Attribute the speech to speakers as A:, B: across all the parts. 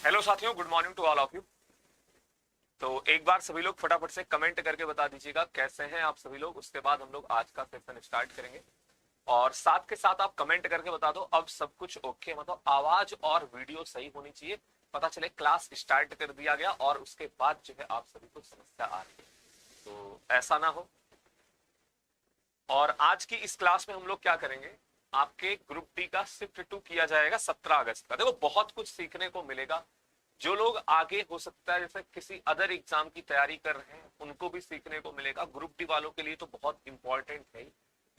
A: Hello साथियों, good morning to all of you. तो एक बार सभी लोग फटाफट से कमेंट करके बता दीजिएगा कैसे हैं आप सभी लोग। उसके बाद हम लोग आज का सेशन स्टार्ट करेंगे और साथ के साथ आप कमेंट करके बता दो अब सब कुछ ओके, मतलब आवाज और वीडियो सही होनी चाहिए। पता चले क्लास स्टार्ट कर दिया गया और उसके बाद जो है आप सभी को समस्या आ रही है, तो ऐसा ना हो। और आज की इस क्लास में हम लोग क्या करेंगे, आपके ग्रुप डी का शिफ्ट 2 किया जाएगा 17 अगस्त का। देखो बहुत कुछ सीखने को मिलेगा। जो लोग आगे हो सकता है जैसे किसी अदर एग्जाम की तैयारी कर रहे हैं उनको भी सीखने को मिलेगा। ग्रुप डी वालों के लिए तो बहुत इंपॉर्टेंट है,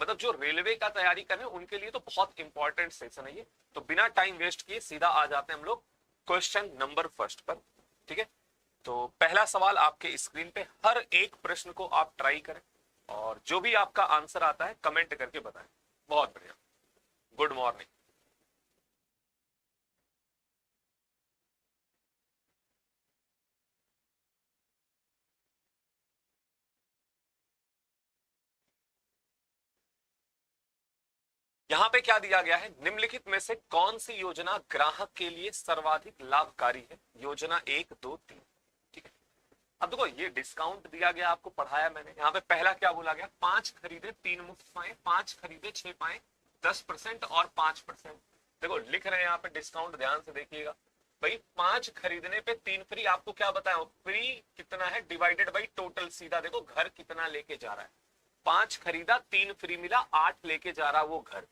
A: मतलब जो रेलवे का तैयारी कर रहे हैं उनके लिए तो बहुत इंपॉर्टेंट सेशन है ये। तो बिना टाइम वेस्ट किए सीधा आ जाते हैं हम लोग क्वेश्चन नंबर फर्स्ट पर। ठीक है, तो पहला सवाल आपके स्क्रीन पे, हर एक प्रश्न को आप ट्राई करें और जो भी आपका आंसर आता है कमेंट करके बताएं। बहुत बढ़िया, गुड मॉर्निंग। यहां पे क्या दिया गया है, निम्नलिखित में से कौन सी योजना ग्राहक के लिए सर्वाधिक लाभकारी है? योजना एक, दो, तीन। ठीक है, अब देखो ये डिस्काउंट दिया गया, आपको पढ़ाया मैंने। यहाँ पे पहला क्या बोला गया, 5 खरीदे 3 मुफ्त पाए, 5 खरीदे 6 पाए, 10% और 5%। देखो लिख रहे हैं यहाँ पे डिस्काउंट, ध्यान से देखिएगा भाई। 5 खरीदने पे 3 फ्री, आपको क्या बताया फ्री कितना है डिवाइडेड बाई टोटल। सीधा देखो घर कितना लेके जा रहा है, 5 खरीदा 3 फ्री मिला, 8 लेके जा रहा वो घर।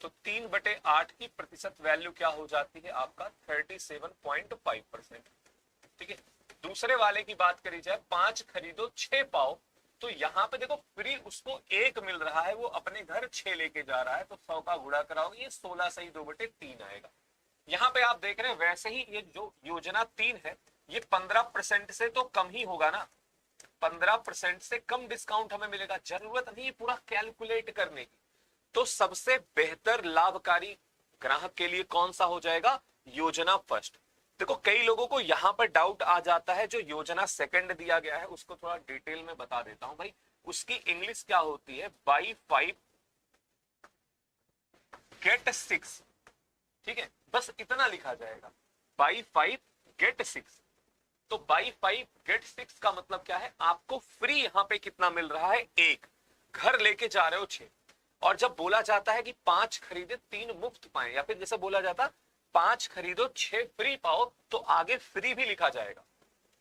A: तो 3/8 की प्रतिशत वैल्यू क्या हो जाती है आपका, 37.5%। ठीक है, दूसरे वाले की बात करी जाए, 5 खरीदो 6 पाओ, तो यहां पे देखो फ्री उसको 1 मिल रहा है, वो अपने घर 6 लेके जा रहा है, तो 100 का गुणा कराओगे ये 16 सही 2/3 आएगा। यहाँ पे आप देख रहे हैं वैसे ही ये जो योजना 3 है ये 15% से तो कम ही होगा ना। 15% से कम डिस्काउंट हमें मिलेगा, जरूरत नहीं है पूरा कैलकुलेट करने की। तो सबसे बेहतर लाभकारी ग्राहक के लिए कौन सा हो जाएगा, योजना फर्स्ट। देखो कई लोगों को यहां पर डाउट आ जाता है, जो योजना सेकंड दिया गया है उसको थोड़ा डिटेल में बता देता हूं भाई। उसकी इंग्लिश क्या होती है, बाई 5 गेट 6। ठीक है, बस इतना लिखा जाएगा, बाई 5 गेट 6। तो बाई 5 गेट 6 का मतलब क्या है, आपको फ्री यहां पे कितना मिल रहा है, एक। घर लेके जा रहे हो 6। और जब बोला जाता है कि 5 खरीदे 3 मुफ्त पाए, या फिर जैसे बोला जाता 5 खरीदो 6 फ्री पाओ, तो आगे फ्री भी लिखा जाएगा।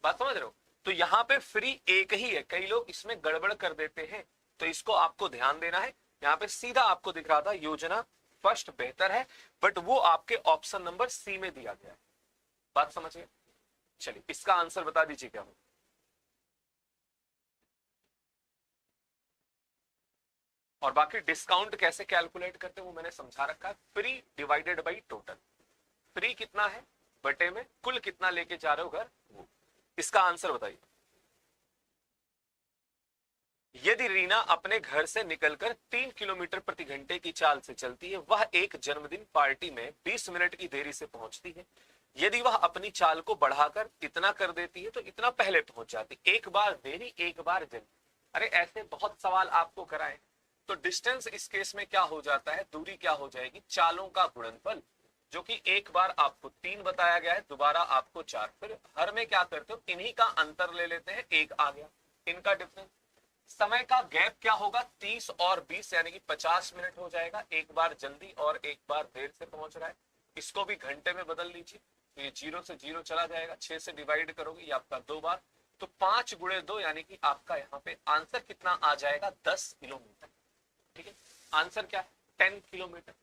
A: बात समझ रहे हो? तो यहां पे फ्री एक ही है, कई लोग इसमें गड़बड़ कर देते हैं, तो इसको आपको ध्यान देना है। यहां पे सीधा आपको दिख रहा था योजना फर्स्ट बेहतर है, बट वो आपके ऑप्शन नंबर सी में दिया गया है। बात समझिए। चलिए इसका आंसर बता दीजिए क्या हो। और बाकी डिस्काउंट कैसे कैलकुलेट करते हैं वो मैंने समझा रखा है, free divided by total. Free कितना है बटे में कुल कितना लेके जा रहे हो घर, वो। इसका आंसर बताइए। यदि रीना अपने घर से निकलकर 3 किलोमीटर प्रति घंटे की चाल से चलती है, वह एक जन्मदिन पार्टी में 20 मिनट की देरी से पहुंचती है। यदि वह अपनी चाल को बढ़ाकर इतना कर देती है तो इतना पहले पहुंच जाती, एक बार देरी एक बार जल्दी। अरे ऐसे बहुत सवाल आपको कराए। तो डिस्टेंस इस केस में क्या हो जाता है, दूरी क्या हो जाएगी, चालों का गुणनफल, जो कि एक बार आपको 3 बताया गया है, दोबारा आपको 4। फिर हर में क्या करते हो, इन्हीं का अंतर ले लेते हैं, एक आ गया इनका डिफरेंस। समय का गैप क्या होगा, 30 और 20 यानी कि 50 मिनट हो जाएगा, एक बार जल्दी और एक बार देर से पहुंच रहा है। इसको भी घंटे में बदल लीजिए, तो ये 0 से 0 चला जाएगा, 6 से डिवाइड करोगे ये आपका 2 बार, तो 5 गुणे 2 यानी कि आपका यहाँ पे आंसर कितना आ जाएगा, 10 किलोमीटर। ठीक है, आंसर क्या है, 10 किलोमीटर।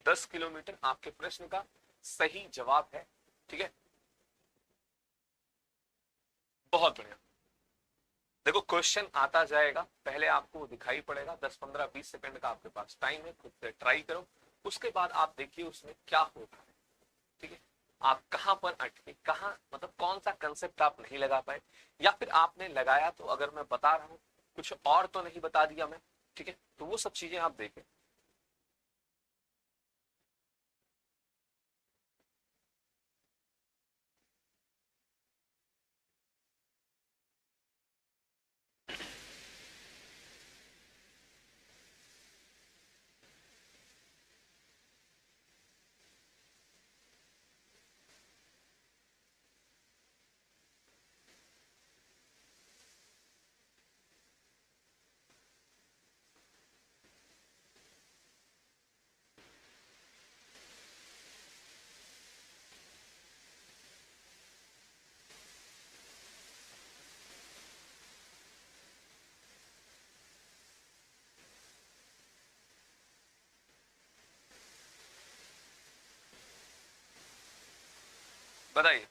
A: 10 किलोमीटर आपके प्रश्न का सही जवाब है। ठीक है, बहुत बढ़िया। देखो क्वेश्चन आता जाएगा, पहले आपको दिखाई पड़ेगा, 10 15 20 सेकंड का आपके पास टाइम है, खुद से ट्राई करो। उसके बाद आप देखिए उसमें क्या होता है। ठीक है, आप कहां पर अटके, कहां मतलब कौन सा कंसेप्ट आप नहीं लगा पाए, या फिर आपने लगाया तो अगर मैं बता रहा हूं कुछ और तो नहीं बता दिया मैं। ठीक है, तो वो सब चीजें आप देखें। बताइए।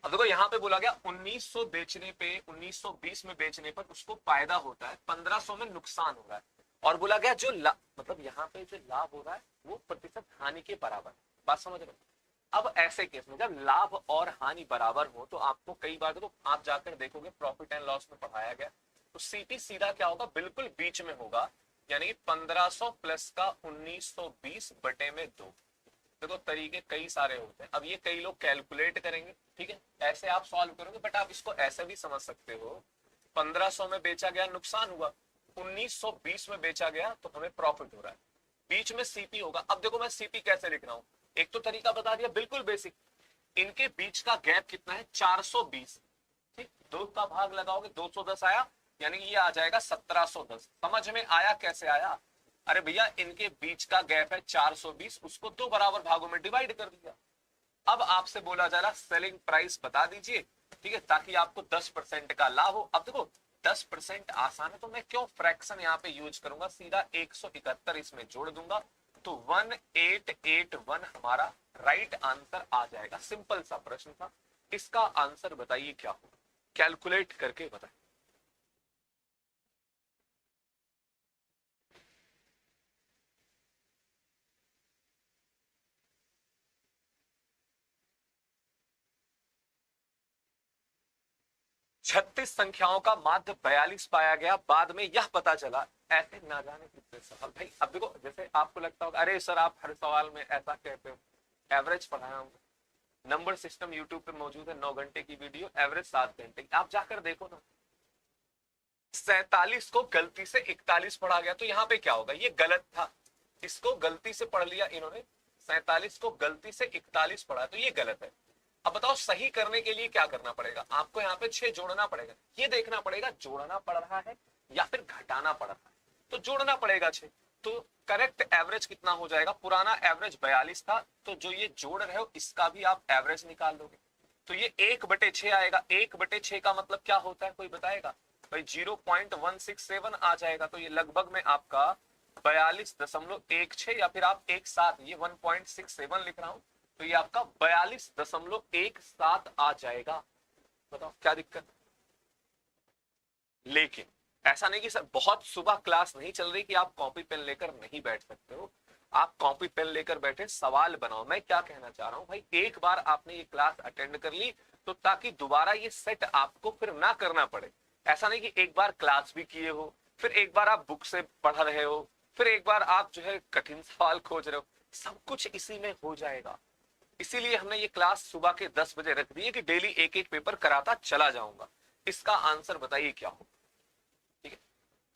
A: अब देखो यहाँ पे बोला गया 1900 बेचने पे, 1920 में बेचने पर उसको फायदा होता है, 1500 में नुकसान हो रहा है। और बोला गया जो मतलब यहाँ पे जो लाभ हो रहा है वो प्रतिशत हानि के बराबर। बात समझ रहे हो? अब ऐसे केस में जब लाभ और हानि बराबर हो तो आपको कई बार देखो, आप जाकर देखोगे प्रॉफिट एंड लॉस में पढ़ाया गया, तो सीटी सीधा क्या होगा, बिल्कुल बीच में होगा, यानी 1500 प्लस का 1920 बटे में 2। देखो तरीके कई सारे होते हैं, अब ये कई लोग कैलकुलेट करेंगे, ठीक है, ऐसे आप सॉल्व करोगे, बट आप इसको ऐसे भी समझ सकते हो, 1500 में बेचा गया नुकसान हुआ, 1920 में बेचा गया तो हमें प्रॉफिट हो रहा है, बीच में सीपी होगा। अब देखो मैं सीपी कैसे लिख रहा हूं, एक तो तरीका बता दिया बिल्कुल बेसिक, इनके बीच का गैप कितना है 420, ठीक, 2 का भाग लगाओगे 210 आया, यानी ये आ जाएगा 1710। समझ में आया कैसे आया? अरे भैया इनके बीच का गैप है 420, उसको 2 बराबर भागों में डिवाइड कर दिया। अब आपसे बोला जा रहा सेलिंग प्राइस बता दीजिए, ठीक है, ताकि आपको 10% का लाभ हो। अब देखो 10% आसान है तो मैं क्यों फ्रैक्शन यहाँ पे यूज करूंगा, सीधा 171 इसमें जोड़ दूंगा तो 1881 हमारा राइट आंसर आ जाएगा। सिंपल सा प्रश्न था, इसका आंसर बताइए क्या होगा, कैलकुलेट करके बताइए। 36 संख्याओं का माध्य 42 पाया गया, बाद में यह पता चला, ऐसे ना जाने कितने सवाल। भाई अब देखो जैसे आपको लगता होगा अरे सर आप हर सवाल में ऐसा कहते हो, एवरेज पढ़ाया हूँ, नंबर सिस्टम यूट्यूब पे मौजूद है, 9 घंटे की वीडियो, एवरेज 7 घंटे की, आप जाकर देखो ना। 47 को गलती से 41 पढ़ा गया तो यहाँ पे क्या होगा, ये गलत था, इसको गलती से पढ़ लिया इन्होंने, 47 को गलती से 41 पढ़ा तो ये गलत है। अब बताओ सही करने के लिए क्या करना पड़ेगा, आपको यहाँ पे 6 जोड़ना पड़ेगा, ये देखना पड़ेगा जोड़ना पड़ रहा है या फिर घटाना पड़ रहा है, तो जोड़ना पड़ेगा 6, तो करेक्ट एवरेज कितना हो जाएगा, पुराना एवरेज 42 था, तो जो ये जोड़ रहे हो इसका भी आप एवरेज निकाल लोगे, तो ये 1/6 आएगा। 1/6 का मतलब क्या होता है कोई बताएगा भाई, 0.167 आ जाएगा, तो ये लगभग में आपका 42.16, या फिर आप एक साथ ये 1.67 लिख रहा हूं, तो ये आपका 42.17 आ जाएगा। बताओ क्या दिक्कत। लेकिन ऐसा नहीं कि सर बहुत सुबह क्लास नहीं चल रही कि आप कॉपी पेन लेकर नहीं बैठ सकते हो, आप कॉपी पेन लेकर बैठे सवाल बनाओ। मैं क्या कहना चाह रहा हूं भाई, एक बार आपने ये क्लास अटेंड कर ली तो ताकि दोबारा ये सेट आपको फिर ना करना पड़े। ऐसा नहीं कि एक बार क्लास भी किए हो, फिर एक बार आप बुक से पढ़ रहे हो, फिर एक बार आप जो है कठिन सवाल खोज रहे हो, सब कुछ इसी में हो जाएगा। इसीलिए हमने ये क्लास सुबह के 10 बजे रख दी है कि डेली एक एक पेपर कराता चला जाऊंगा। इसका आंसर बताइए क्या हो, ठीक है,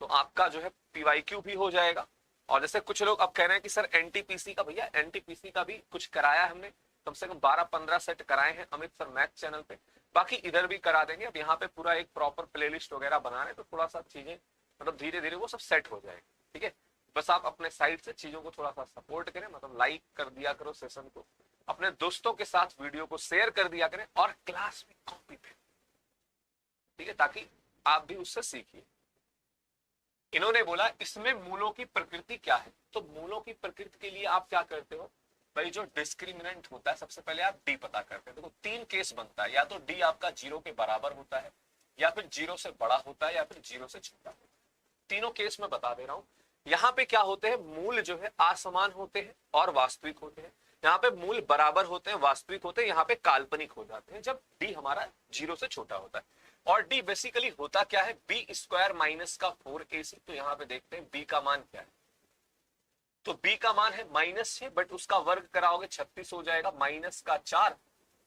A: तो आपका जो है पीवाईक्यू भी हो जाएगा। और जैसे कुछ लोग अब कह रहे हैं कि सर एनटीपीसी का, भैया एनटीपीसी का भी कुछ कराया हमने, कम से कम 12-15 सेट कराए हैं अमित सर मैथ चैनल पे, बाकी इधर भी करा देंगे। अब यहाँ पे पूरा एक प्रॉपर प्लेलिस्ट वगैरह बना रहे, तो थोड़ा सा चीजें मतलब धीरे धीरे वो सब सेट हो जाएगी, ठीक है। बस आप अपने साइड से चीजों को थोड़ा सा सपोर्ट करें, मतलब लाइक कर दिया करो सेशन को, अपने दोस्तों के साथ वीडियो को शेयर कर दिया करें, और क्लास में कॉपी पे, ठीक है, ताकि आप भी उससे सीखिए। इन्होंने बोला इसमें मूलों की प्रकृति क्या है, तो मूलों की प्रकृति के लिए आप क्या करते हो भाई, जो डिस्क्रिमिनेंट होता है सबसे पहले आप डी पता करते हैं। देखो 3 केस बनता है, या तो डी आपका 0 के बराबर होता है, या फिर 0 से बड़ा होता है, या फिर 0 से छोटा होता है। तीनों केस में बता दे रहा हूं। यहाँ पे क्या होते हैं, मूल जो है असमान होते हैं और वास्तविक होते हैं। यहाँ पे मूल बराबर होते हैं, वास्तविक होते हैं, यहाँ पे काल्पनिक हो जाते हैं जब डी हमारा 0 से छोटा होता है। और डी बेसिकली होता क्या है, बी स्क्वायर माइनस का 4ac। तो यहाँ पे देखते हैं बी का मान क्या है, तो बी का मान है -6, बट उसका वर्ग कराओगे 36 हो जाएगा, -4,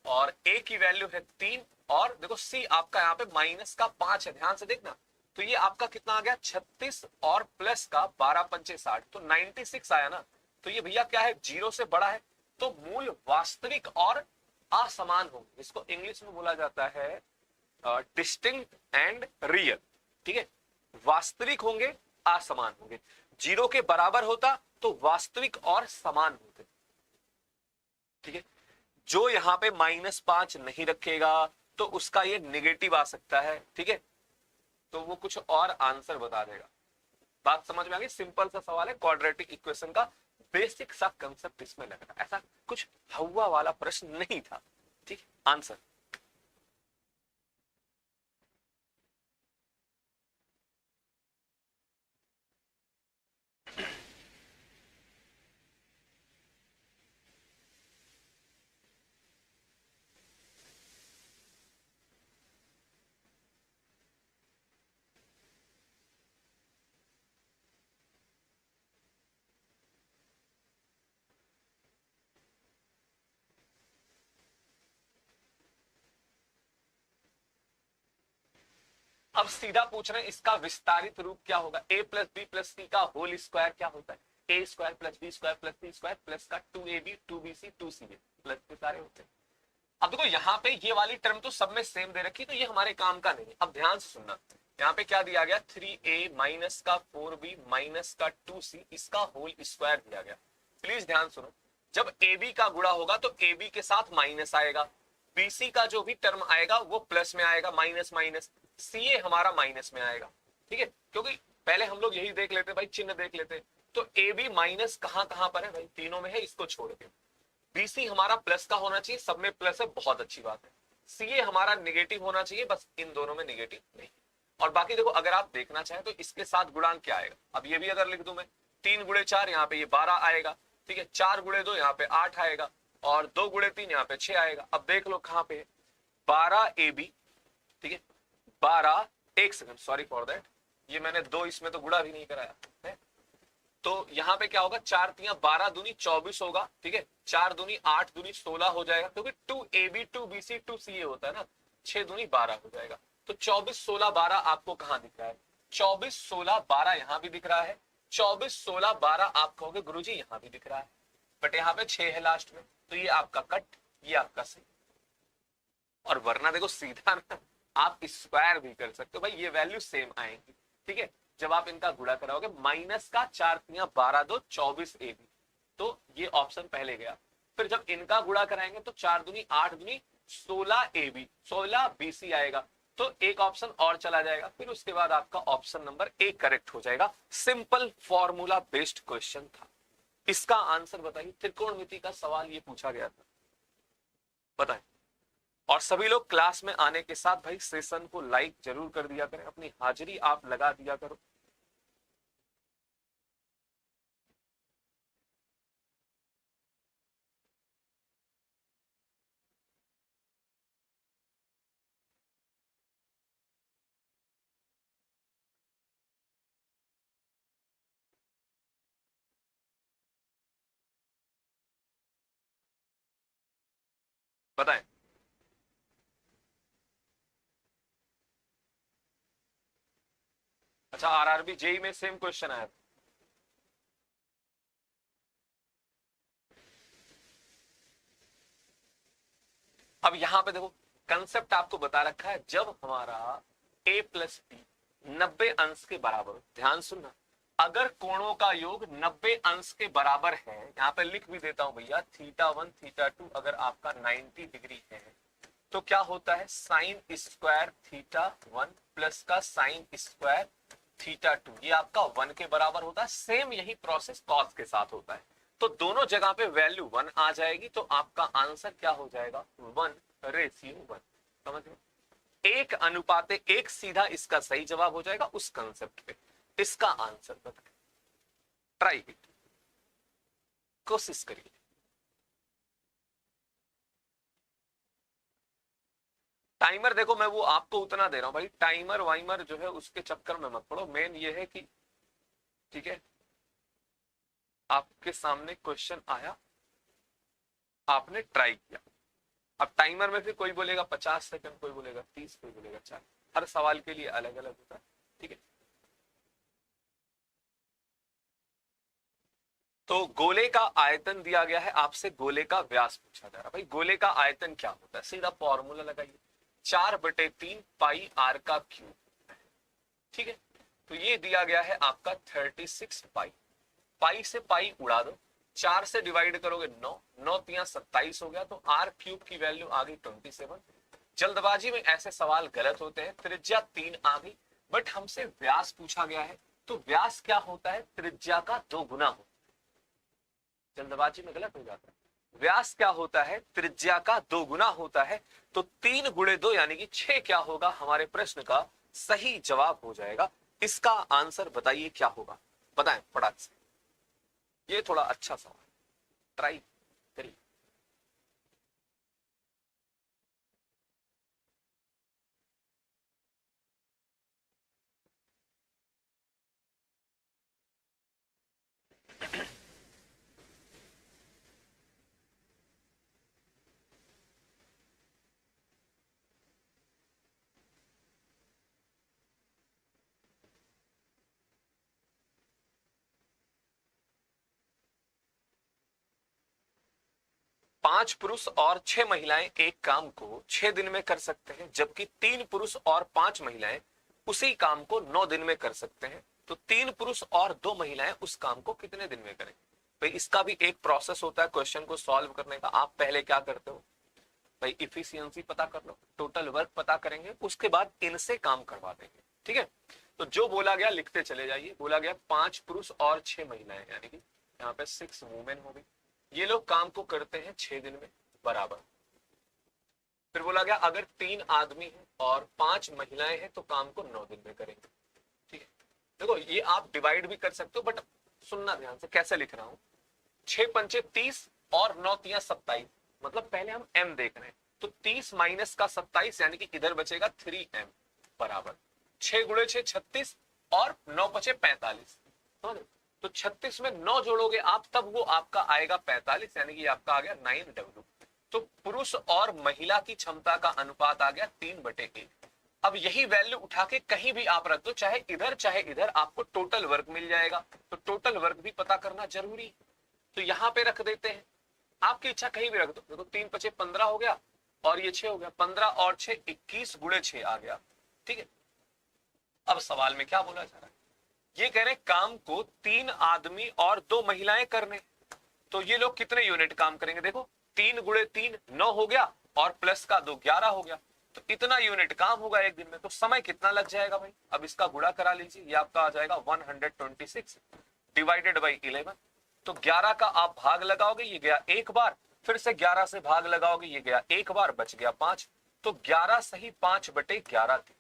A: और ए की वैल्यू है 3, और देखो सी आपका यहाँ पे -5 है, ध्यान से देखना, तो ये आपका कितना आ गया 36, और प्लस का 12×5 = 60, तो 96 आया ना। तो ये भैया क्या है, 0 से बड़ा है, तो मूल वास्तविक और असमान हो, इसको इंग्लिश में बोला जाता है डिस्टिंक्ट एंड रियल, ठीक है। वास्तविक होंगे, असमान होंगे। 0 के बराबर होता तो वास्तविक और समान होते, ठीक है। जो यहाँ पे -5 नहीं रखेगा तो उसका ये नेगेटिव आ सकता है, ठीक है, तो वो कुछ और आंसर बता देगा। बात समझ में आ गई? सिंपल सा सवाल है, क्वाड्रेटिक इक्वेशन का बेसिक सा कंसेप्ट इसमें लग रहा है, ऐसा कुछ हवा वाला प्रश्न नहीं था, ठीक, आंसर। अब सीधा पूछ रहे हैं इसका विस्तारित रूप क्या होगा, a plus B plus C का होल स्क्वायर क्या होता है, A square plus B square plus C square plus का 2ab 2bc 2ca प्लस के सारे होते हैं। अब देखो यहाँ पे ये वाली टर्म तो सब में सेम दे रखी, तो ये हमारे काम का नहीं है। अब ध्यान से सुनना, यहाँ पे क्या दिया गया, 3a माइनस का 4b माइनस का 2c इसका होल स्क्वायर दिया गया। प्लीज ध्यान सुनो, जब ab का गुणा होगा तो ab के साथ माइनस आएगा, bc का जो भी टर्म आएगा वो प्लस में आएगा, माइनस माइनस, ca हमारा माइनस में आएगा, ठीक है, क्योंकि पहले हम लोग यही देख लेते भाई, चिन्ह देख लेते, तो ab माइनस कहां कहां पर है भाई, तीनों में है, इसको छोड़ के। बीसी हमारा प्लस का होना चाहिए, सब में प्लस है, बहुत अच्छी बात है। सीए हमारा नेगेटिव होना चाहिए, बस इन दोनों में नेगेटिव नहीं। और बाकी देखो, अगर आप देखना चाहें तो इसके साथ गुणांक क्या आएगा, अब ये भी अगर लिख दूं मैं, 3 गुणे 4 यहाँ पे ये 12 आएगा, ठीक है, 4 गुणे 2 यहाँ पे 8 आएगा, और 2 गुणे 3 यहाँ पे 6 आएगा। अब देख लो कहां पे 12ab, ठीक है, 12, एक सेकंड सॉरी फॉर दैट, ये मैंने 2 इसमें तो गुणा भी नहीं कराया है, तो यहाँ पे क्या होगा, 4 तिया 12 दूनी 24 होगा, ठीक है, 4 दूनी 8 दूनी 16 हो जाएगा, क्योंकि 2ab 2bc 2ca होता है ना, 6 दूनी 12 हो जाएगा। तो 24 16 12 आपको कहां दिख रहा है, 24 16 12 यहां भी दिख रहा है, 24 16 12 आप कहोगे गुरुजी यहां भी दिख रहा है, बट यहाँ पे 6 है लास्ट में, तो ये आपका कट, ये आपका सही। और वरना देखो सीधा ना आप स्क्वायर भी कर सकते हो भाई, ये वैल्यू सेम आएंगी, ठीक है, जब आप इनका गुणा कराओगे, माइनस का 4 तिया 12 2 24 ab, तो ये ऑप्शन पहले गया। फिर जब इनका गुणा कराएंगे तो 4 दूनी 8 दूनी 16 ab 16 bc आएगा, तो एक ऑप्शन और चला जाएगा, फिर उसके बाद आपका ऑप्शन नंबर ए करेक्ट हो जाएगा। सिंपल फॉर्मूला बेस्ड क्वेश्चन था। इसका आंसर बताइए, त्रिकोणमिति का सवाल ये पूछा गया था, बताएं। और सभी लोग क्लास में आने के साथ भाई सेशन को लाइक जरूर कर दिया करें, अपनी हाजिरी आप लगा दिया करो। बताएं। अच्छा, आरआरबी जेई में सेम क्वेश्चन आया था। अब यहां पे देखो, कंसेप्ट आपको बता रखा है, जब हमारा a प्लस बी 90 अंश के बराबर हो, ध्यान सुनना, अगर कोणों का योग 90 अंश के बराबर है, यहां पे लिख भी देता हूं भैया, θ1 θ2 अगर आपका 90 डिग्री है, तो क्या होता है, साइन स्क्वायर θ1 प्लस का साइन स्क्वायर θ2, ये आपका 1 के बराबर होता है। सेम यही प्रोसेस कॉस के साथ होता है, तो दोनों जगह पे वैल्यू 1 आ जाएगी, तो आपका आंसर क्या हो जाएगा, 1:1। समझ में, 1:1 सीधा इसका सही जवाब हो जाएगा उस कंसेप्ट पे। इसका आंसर बताएं, ट्राई इट, कोशिश करिए। टाइमर देखो, मैं वो आपको उतना दे रहा हूं भाई, टाइमर वाइमर जो है उसके चक्कर में मत पड़ो, मेन ये है कि, ठीक है, आपके सामने क्वेश्चन आया, आपने ट्राई किया। अब टाइमर में फिर कोई बोलेगा 50 सेकंड, कोई बोलेगा 30, कोई बोलेगा 40, हर सवाल के लिए अलग अलग होता है, ठीक है। तो गोले का आयतन दिया गया है, आपसे गोले का व्यास पूछा जा रहा है। भाई गोले का आयतन क्या होता है, सीधा फॉर्मूला लगाइए, 4/3 पाई आर का क्यूब, ठीक है। तो ये दिया गया है आपका 36 पाई, पाई से पाई उड़ा दो, 4 से डिवाइड करोगे 9, 9 तिया 27 हो गया, तो आर क्यूब की वैल्यू आ गई 27। जल्दबाजी में ऐसे सवाल गलत होते हैं, त्रिज्या 3 आ गई, बट हमसे व्यास पूछा गया है, तो व्यास क्या होता है, त्रिज्या का 2 गुना हो। जल्दबाजी में गलत हो जाता है। व्यास क्या होता है, त्रिज्या का 2 गुना होता है, तो 3 गुणे 2 यानी कि 6 क्या होगा, हमारे प्रश्न का सही जवाब हो जाएगा। इसका आंसर बताइए क्या होगा, बताएं फटाक से। ये थोड़ा अच्छा सवाल, ट्राई करिए। पांच पुरुष और 6 महिलाएं एक काम को 6 दिन में कर सकते हैं, जबकि 3 पुरुष और 5 महिलाएं उसी काम को 9 दिन में कर सकते हैं। तो 3 पुरुष और 2 महिलाएं उस काम को कितने दिन में करेंगे? भाई इसका भी एक प्रोसेस होता है क्वेश्चन को सॉल्व करने का। आप पहले क्या करते हो भाई, इफिशियंसी पता कर लो, टोटल वर्क पता करेंगे, उसके बाद इनसे काम करवा देंगे। ठीक है, तो जो बोला गया लिखते चले जाइए। बोला गया 5 पुरुष और 6 महिलाएं, यानी कि यहाँ पे 6 वुमेन हो गई, ये लोग काम को करते हैं 6 दिन में बराबर। फिर बोला गया अगर 3 आदमी हैं और 5 महिलाएं हैं तो काम को 9 दिन में करेंगे। ठीक है, देखो ये आप डिवाइड भी कर सकते हो, बट सुनना ध्यान से कैसे लिख रहा हूं। 6 पंचे 30 और 9 तिया 27, मतलब पहले हम m देख रहे हैं, तो 30 माइनस का 27 यानी कि इधर बचेगा 3m बराबर 6 गुणे 6 36 और 9 बचे 45। तो 36 में 9 जोड़ोगे आप, तब वो आपका आएगा 45, यानी कि आपका आ गया 9w। तो पुरुष और महिला की क्षमता का अनुपात आ गया 3/1। अब यही वैल्यू उठा के कहीं भी आप रख दो, चाहे इधर, आपको टोटल वर्क मिल जाएगा। तो टोटल वर्क भी पता करना जरूरी, तो यहां पे रख देते हैं। आपकी इच्छा कहीं भी रख दो। देखो 3 पचे 15 हो गया और ये 6 हो गया, 15 और 6 21 गुणे 6 आ गया। ठीक है, अब सवाल में क्या बोला जा रहा है, ये कह रहे हैं काम को 3 आदमी और 2 महिलाएं करने, तो ये लोग कितने यूनिट काम करेंगे। देखो 3 गुणे 3 9 हो गया और प्लस का 2 11 हो गया, तो इतना यूनिट काम होगा एक दिन में। तो समय कितना लग जाएगा भाई, अब इसका गुणा करा लीजिए, ये आपका आ जाएगा 126 डिवाइडेड बाई 11। तो 11 का आप भाग लगाओगे, ये गया एक बार, फिर से 11 से भाग लगाओगे, ये गया एक बार, बच गया 5। तो 11 सही 5/11 दिन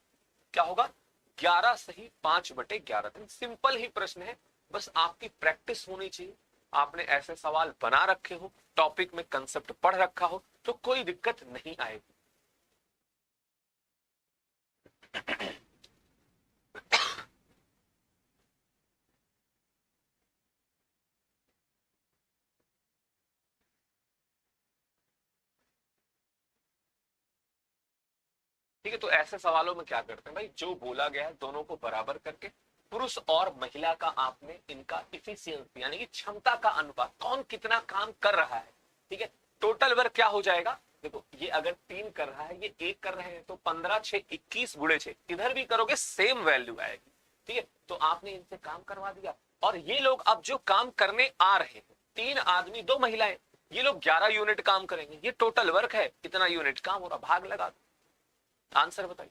A: क्या होगा, 11 सही 5/11 दिन। सिंपल ही प्रश्न है, बस आपकी प्रैक्टिस होनी चाहिए। आपने ऐसे सवाल बना रखे हो, टॉपिक में कंसेप्ट पढ़ रखा हो, तो कोई दिक्कत नहीं आएगी। ठीक है, तो ऐसे सवालों में क्या करते हैं भाई, जो बोला गया है दोनों को बराबर करके, पुरुष और महिला का आपने इनका इफिशियंसी यानी कि क्षमता का अनुपात, कौन कितना काम कर रहा है। ठीक है, टोटल वर्क क्या हो जाएगा, देखो ये अगर 3 कर रहा है, ये 1 कर रहे हैं, तो 15 6 21 गुणे 6, इधर भी करोगे सेम वैल्यू आएगी। ठीक है, तो आपने इनसे काम करवा दिया, और ये लोग अब जो काम करने आ रहे हैं, 3 आदमी 2 महिलाएं, ये लोग 11 यूनिट काम करेंगे, ये टोटल वर्क है, इतना यूनिट काम हो रहा, भाग लगा दो। आंसर बताइए,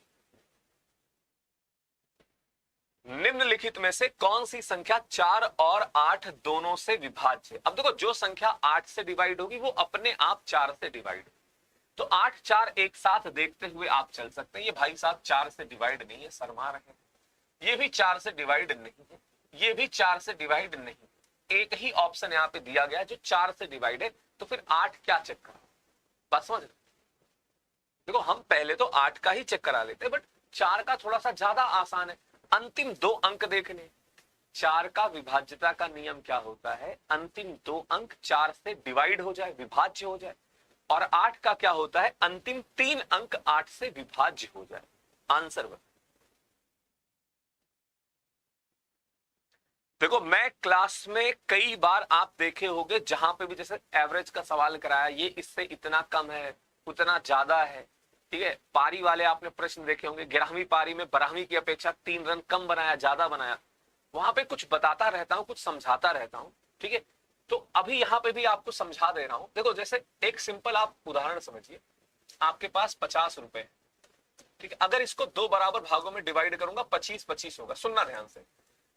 A: निम्नलिखित में से कौन सी संख्या 4 और 8 दोनों से विभाज्य है। अब देखो जो संख्या 8 से डिवाइड होगी वो अपने आप 4 से डिवाइड, तो 8 4 एक साथ देखते हुए आप चल सकते हैं। ये भाई साहब 4 से डिवाइड नहीं है, शर्मा रहे हैं। ये भी 4 से डिवाइड नहीं है, ये भी 4 से डिवाइड नहीं, एक ही ऑप्शन यहाँ पे दिया गया जो 4 से डिवाइड है, तो फिर 8 क्या चेक करो, बस समझ। देखो हम पहले तो 8 का ही चेक करा लेते, बट 4 का थोड़ा सा ज्यादा आसान है। अंतिम 2 अंक देखने, 4 का विभाज्यता का नियम क्या होता है, अंतिम 2 अंक 4 से डिवाइड हो जाए, विभाज्य हो जाए। और 8 का क्या होता है, अंतिम 3 अंक 8 से विभाज्य हो जाए। आंसर बता। देखो मैं क्लास में कई बार आप देखे होंगे, जहां पे भी जैसे एवरेज का सवाल कराया, ये इससे इतना कम है, उतना ज्यादा है। ठीक है, पारी वाले आपने प्रश्न देखे होंगे, 11वीं पारी में 12वीं की अपेक्षा 3 रन कम बनाया, ज्यादा बनाया, वहां पे कुछ बताता रहता हूं, कुछ समझाता रहता हूं। ठीक है, तो अभी यहाँ पे भी आपको समझा दे रहा हूं। देखो जैसे एक सिंपल आप उदाहरण समझिए, आपके पास 50 रुपए है, ठीक है। अगर इसको दो बराबर भागों में डिवाइड करूंगा 25-25 होगा। सुनना ध्यान से।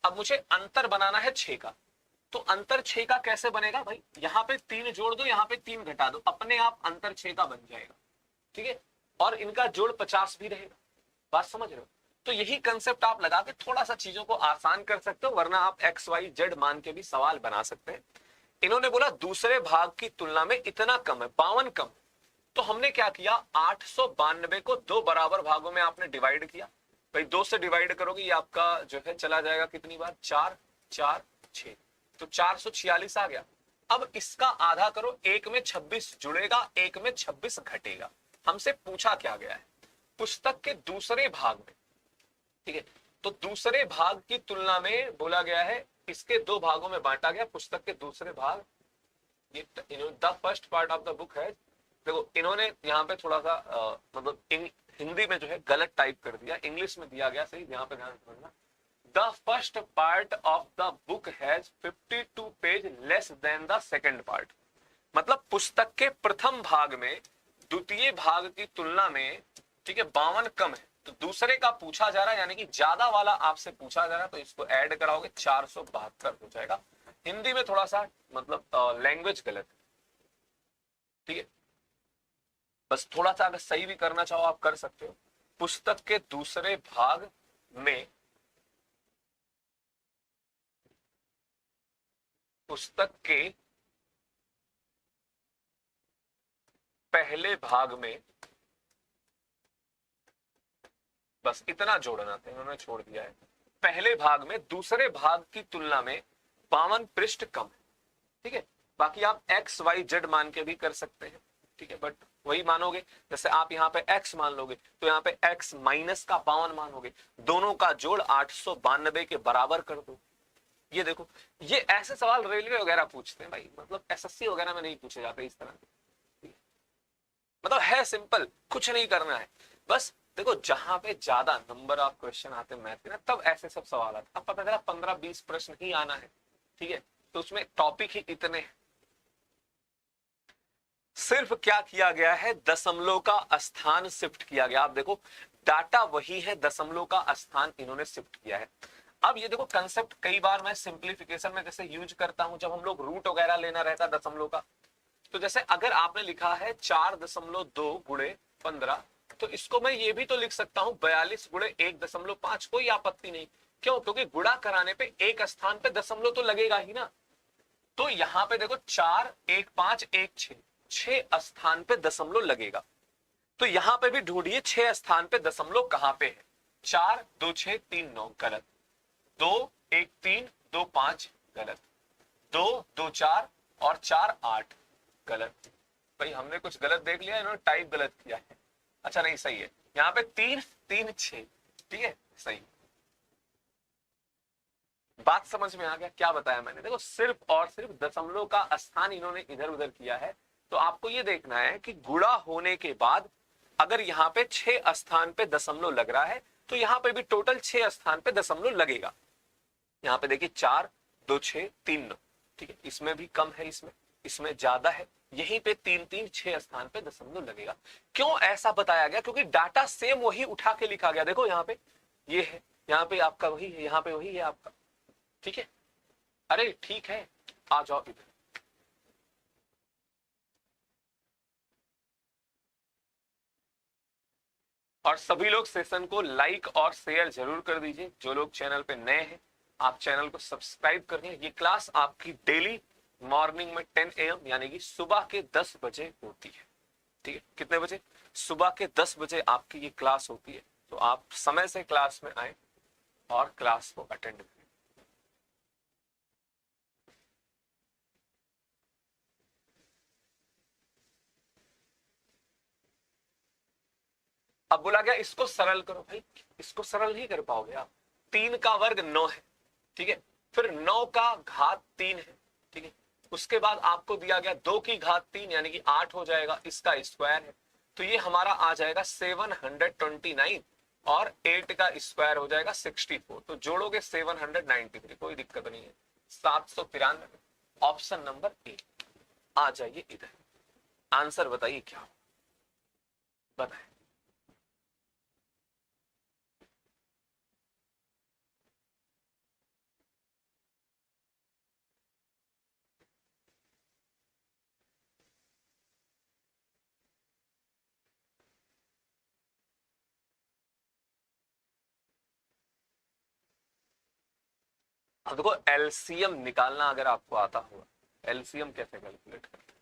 A: अब मुझे अंतर बनाना है 6 का। तो अंतर 6 का कैसे बनेगा भाई, यहाँ पे 3 जोड़ दो, यहाँ पे 3 घटा दो, अपने आप अंतर 6 का बन जाएगा, ठीक है। और इनका जोड़ 50 भी रहेगा। बात समझ रहे हो? तो यही कंसेप्ट आप लगा के थोड़ा सा चीजों को आसान कर सकते हो, वरना आप एक्स वाई जेड मान के भी सवाल बना सकते हैं। इन्होंने बोला दूसरे भाग की तुलना में इतना कम है, 52 कम। तो हमने क्या किया, 892 को दो बराबर भागों में आपने डिवाइड किया। भाई 2 से डिवाइड करोगे ये आपका जो है चला जाएगा कितनी बार, 4 4 6, तो 446 आ गया। अब इसका आधा करो, एक में 26 जुड़ेगा, एक में 26 घटेगा। हमसे पूछा क्या गया है, पुस्तक के दूसरे भाग में, ठीक है। तो दूसरे भाग की तुलना में बोला गया है, इसके दो भागों में बांटा गया पुस्तक के दूसरे भाग। ये the first part of the book है। देखो इन्होंने यहाँ पे थोड़ा सा मतलब हिंदी में जो है गलत टाइप कर दिया, इंग्लिश में दिया गया सही, यहाँ पे ध्यान रखना। The first part of the book has 52 page less than the second part. मतलब पुस्तक के प्रथम भाग में द्वितीय भाग की तुलना में, ठीक है, 52 कम है। तो दूसरे का पूछा जा रहा है, यानी कि ज्यादा वाला आपसे पूछा जा रहा है, तो इसको ऐड कराओगे 472 हो जाएगा। हिंदी में थोड़ा सा मतलब लैंग्वेज गलत है, ठीक है। बस थोड़ा सा अगर सही भी करना चाहो आप कर सकते हो। पुस्तक के दूसरे भाग में, पुस्तक के पहले भाग में, बस इतना जोड़ना था, इन्होंने छोड़ दिया है। पहले भाग में दूसरे भाग की तुलना में 52 पृष्ठ कम है, ठीक है। बाकी आप एक्स वाई जेड मान के भी कर सकते हैं, ठीक है। बट वही मानोगे, जैसे आप यहाँ पे x मान लोगे तो यहाँ पे x माइनस का 52 मानोगे, दोनों का जोड़ 892 के बराबर कर दो। ये देखो, ये ऐसे सवाल रेलवे वगैरह पूछते हैं भाई, मतलब एसएससी वगैरह में नहीं पूछे जाते इस तरह। मतलब है सिंपल, कुछ नहीं करना है। बस देखो जहां पे ज्यादा नंबर ऑफ क्वेश्चन आते हैं मैथ के ना, तब ऐसे सब सवाल आते। अब पता चला 15-20 प्रश्न ही आना है, ठीक है, तो उसमें टॉपिक ही इतने। सिर्फ क्या किया गया है, दशमलव का स्थान शिफ्ट किया गया। आप देखो डाटा वही है, दशमलव का स्थान इन्होंने शिफ्ट किया है। अब ये देखो कंसेप्ट कई बार मैं सिंप्लीफिकेशन में जैसे यूज करता हूं, जब हम लोग रूट वगैरह लेना रहता है दशमलव का। तो जैसे अगर आपने लिखा है 4.2 गुणे 15, तो इसको मैं ये भी तो लिख सकता हूं 42 गुणे 1.5, कोई आपत्ति नहीं। क्यों? क्योंकि गुणा कराने पे एक स्थान पे दशमलव तो लगेगा ही ना। तो यहां पे देखो 4 1 5 1 6, 6 स्थान पे दशमलव लगेगा। तो यहां पे भी ढूंढिए 6 स्थान पे दशमलव कहां पे है। 4 2 6 3 9 गलत, 2 1 3 2 5 गलत, 2 2 4 और 4 8 गलत। भाई हमने कुछ गलत देख लिया, इन्होंने टाइप गलत किया है। अच्छा नहीं सही है, यहाँ पे 3 3 6, ठीक है सही। बात समझ में आ गया क्या बताया मैंने? देखो सिर्फ और सिर्फ दशमलव का स्थान इन्होंने इधर उधर किया है। तो आपको ये देखना है कि गुणा होने के बाद अगर यहाँ पे 6 स्थान पे दशमलव लग रहा है, तो यहाँ पे भी टोटल 6 स्थान पे दशमलव लगेगा। यहाँ पे देखिए 4 2 6 3 9, ठीक है, इसमें भी कम है, इसमें ज्यादा है, यहीं पे 3 3 6 स्थान पे दशमलव लगेगा। क्यों ऐसा बताया गया? क्योंकि डाटा सेम वही उठा के लिखा गया। देखो यहाँ पे ये है, यहाँ पे आपका वही है, यहाँ पे वही है आपका, ठीक है। अरे ठीक है, आ जाओ इधर। और सभी लोग सेशन को लाइक और शेयर जरूर कर दीजिए। जो लोग चैनल पे नए हैं, आप चैनल को सब्सक्राइब कर लें। ये क्लास आपकी डेली मॉर्निंग में 10 AM यानी कि सुबह के 10 बजे होती है, ठीक है। कितने बजे? सुबह के 10 बजे आपकी ये क्लास होती है। तो आप समय से क्लास में आए और क्लास को अटेंड करें। अब बोला गया इसको सरल करो। भाई इसको सरल नहीं कर पाओगे आप। 3 का वर्ग 9 है, ठीक है। फिर 9 का घात 3 है, ठीक है। उसके बाद आपको दिया गया 2 की घात 3 यानी कि 8 हो जाएगा, इसका स्क्वायर है। तो ये हमारा आ जाएगा 729 और 8 का स्क्वायर हो जाएगा 64। तो जोड़ोगे 793, कोई दिक्कत नहीं है। 793, ऑप्शन नंबर ए। आ जाइए इधर, आंसर बताइए क्या हो, बताएं। अब देखो एलसीएम निकालना अगर आपको आता हुआ, एलसीएम कैसे कैलकुलेट करते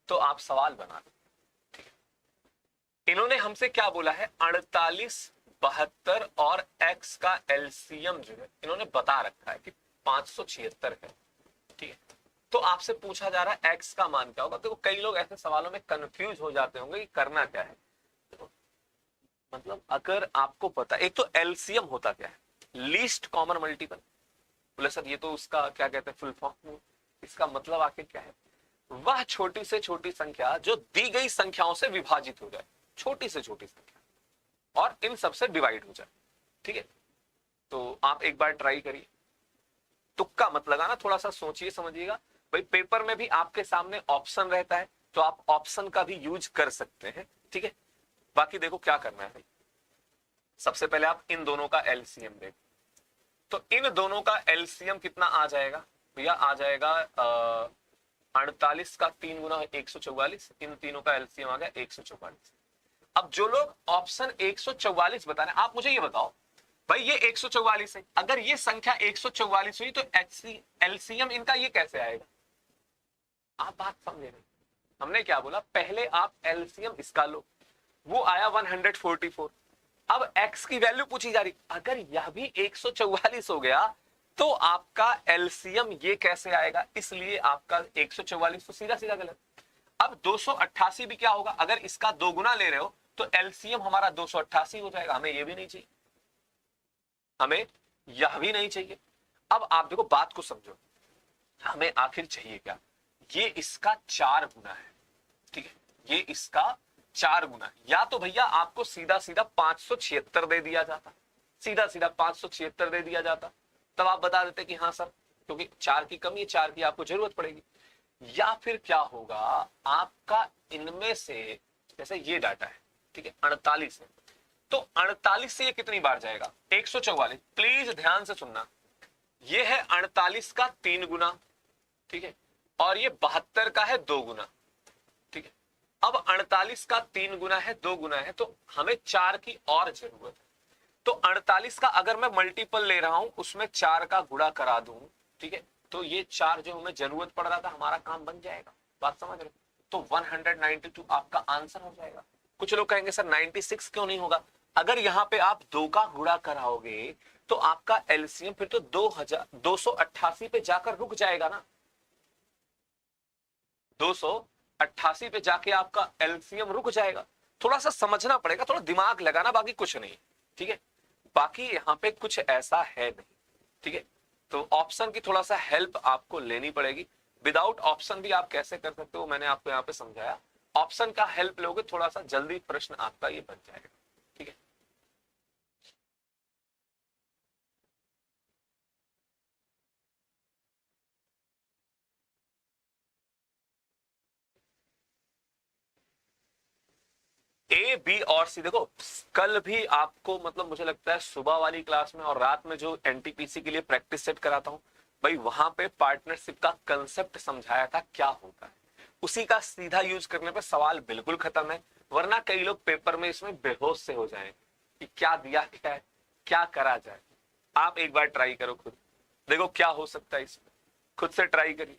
A: तो आप सवाल बना लो। ठीक है, इन्होंने हमसे क्या बोला है, 48, 72 और x का एलसीएम जो है इन्होंने बता रखा है कि 576 है। ठीक है, तो आपसे पूछा जा रहा है x का मान क्या होगा। देखो कई लोग ऐसे सवालों में कंफ्यूज हो जाते होंगे कि करना क्या है। मतलब अगर आपको पता, एक तो एलसीएम होता क्या है, लीस्ट कॉमन मल्टीपल। बोले सर ये तो उसका क्या कहते हैं फुल फॉर्म, इसका मतलब आखिर क्या है, वह छोटी से छोटी संख्या जो दी गई संख्याओं से विभाजित हो जाए, छोटी से छोटी संख्या और इन सबसे डिवाइड हो जाए। ठीक है, तो आप एक बार ट्राई करिए, तुक्का मत लगाना, थोड़ा सा सोचिए समझिएगा। भाई पेपर में भी आपके सामने ऑप्शन रहता है तो आप ऑप्शन का भी यूज कर सकते हैं। ठीक है, बाकी देखो क्या करना है भाई, सबसे पहले आप इन दोनों का एलसीएम देखो, तो इन दोनों का एलसीएम कितना आ जाएगा भैया, आ जाएगा 48 का 3 गुना 144, इन तीनों का एलसीएम आ गया 144। अब जो लोग ऑप्शन 144 बता रहे हैं, आप मुझे ये बताओ भाई ये 144 है, अगर ये संख्या 144 हुई तो एलसीएम इनका ये कैसे आएगा। आप बात समझे नहीं, हमने क्या बोला, पहले आप एलसीएम इसका लो, वो आया 144। अब x की वैल्यू पूछी जा रही, अगर यह भी 144 हो गया तो आपका एलसीएम ये कैसे आएगा, इसलिए आपका 144 तो सीधा सीधा गलत। अब 288 भी क्या होगा, अगर इसका दो गुना ले रहे हो तो एलसीएम हमारा 288 हो जाएगा, हमें ये भी नहीं चाहिए, हमें यह भी नहीं चाहिए। अब आप देखो बात को समझो, हमें आखिर चाहिए क्या, ये इसका 4 गुना है। ठीक है, ये इसका 4 गुना, या तो भैया आपको सीधा सीधा 576 दे दिया जाता, सीधा सीधा 576 दे दिया जाता, तब आप बता देते कि हाँ सर क्योंकि 4 की कमी है, 4 की आपको जरूरत पड़ेगी। या फिर क्या होगा, आपका इनमें से जैसे ये डाटा है, ठीक है 48 है, तो 48 से ये कितनी बार जाएगा, 144। प्लीज ध्यान से सुनना, ये है 48 का 3 गुना, ठीक है, और ये 72 का है 2 गुना। ठीक है, अब 48 का 3 गुना है 2 गुना है, तो हमें 4 की और जरूरत है। तो 48 का अगर मैं मल्टीपल ले रहा हूं उसमें 4 का गुणा करा दूं, ठीक है, तो ये 4 जो हमें जरूरत पड़ रहा था हमारा काम बन जाएगा। बात समझ रहे, तो 192 आपका आंसर हो जाएगा। कुछ लोग कहेंगे सर 96 क्यों नहीं होगा, अगर यहां पे आप 2 का गुणा कराओगे तो आपका एलसीएम फिर तो 288 पे जाकर रुक जाएगा ना, 288 पे जाके आपका एलसीएम रुक जाएगा। थोड़ा सा समझना पड़ेगा, थोड़ा दिमाग लगाना, बाकी कुछ नहीं। ठीक है, बाकी यहाँ पे कुछ ऐसा है नहीं। ठीक है, तो ऑप्शन की थोड़ा सा हेल्प आपको लेनी पड़ेगी। विदाउट ऑप्शन भी आप कैसे कर सकते हो मैंने आपको यहाँ पे समझाया, ऑप्शन का हेल्प लोगे थोड़ा सा जल्दी प्रश्न आपका ये बन जाएगा। ठीक है, ए बी और सी देखो, कल भी आपको मतलब मुझे लगता है सुबह वाली क्लास में और रात में जो एनटीपीसी के लिए प्रैक्टिस सेट कराता हूं भाई, वहां पे पार्टनरशिप का कंसेप्ट समझाया था क्या होता है, उसी का सीधा यूज करने पे सवाल बिल्कुल खत्म है। वरना कई लोग पेपर में इसमें बेहोश से हो जाएं कि क्या दिया क्या है, क्या करा जाए। आप एक बार ट्राई करो खुद, देखो क्या हो सकता है इसमें, खुद से ट्राई करिए।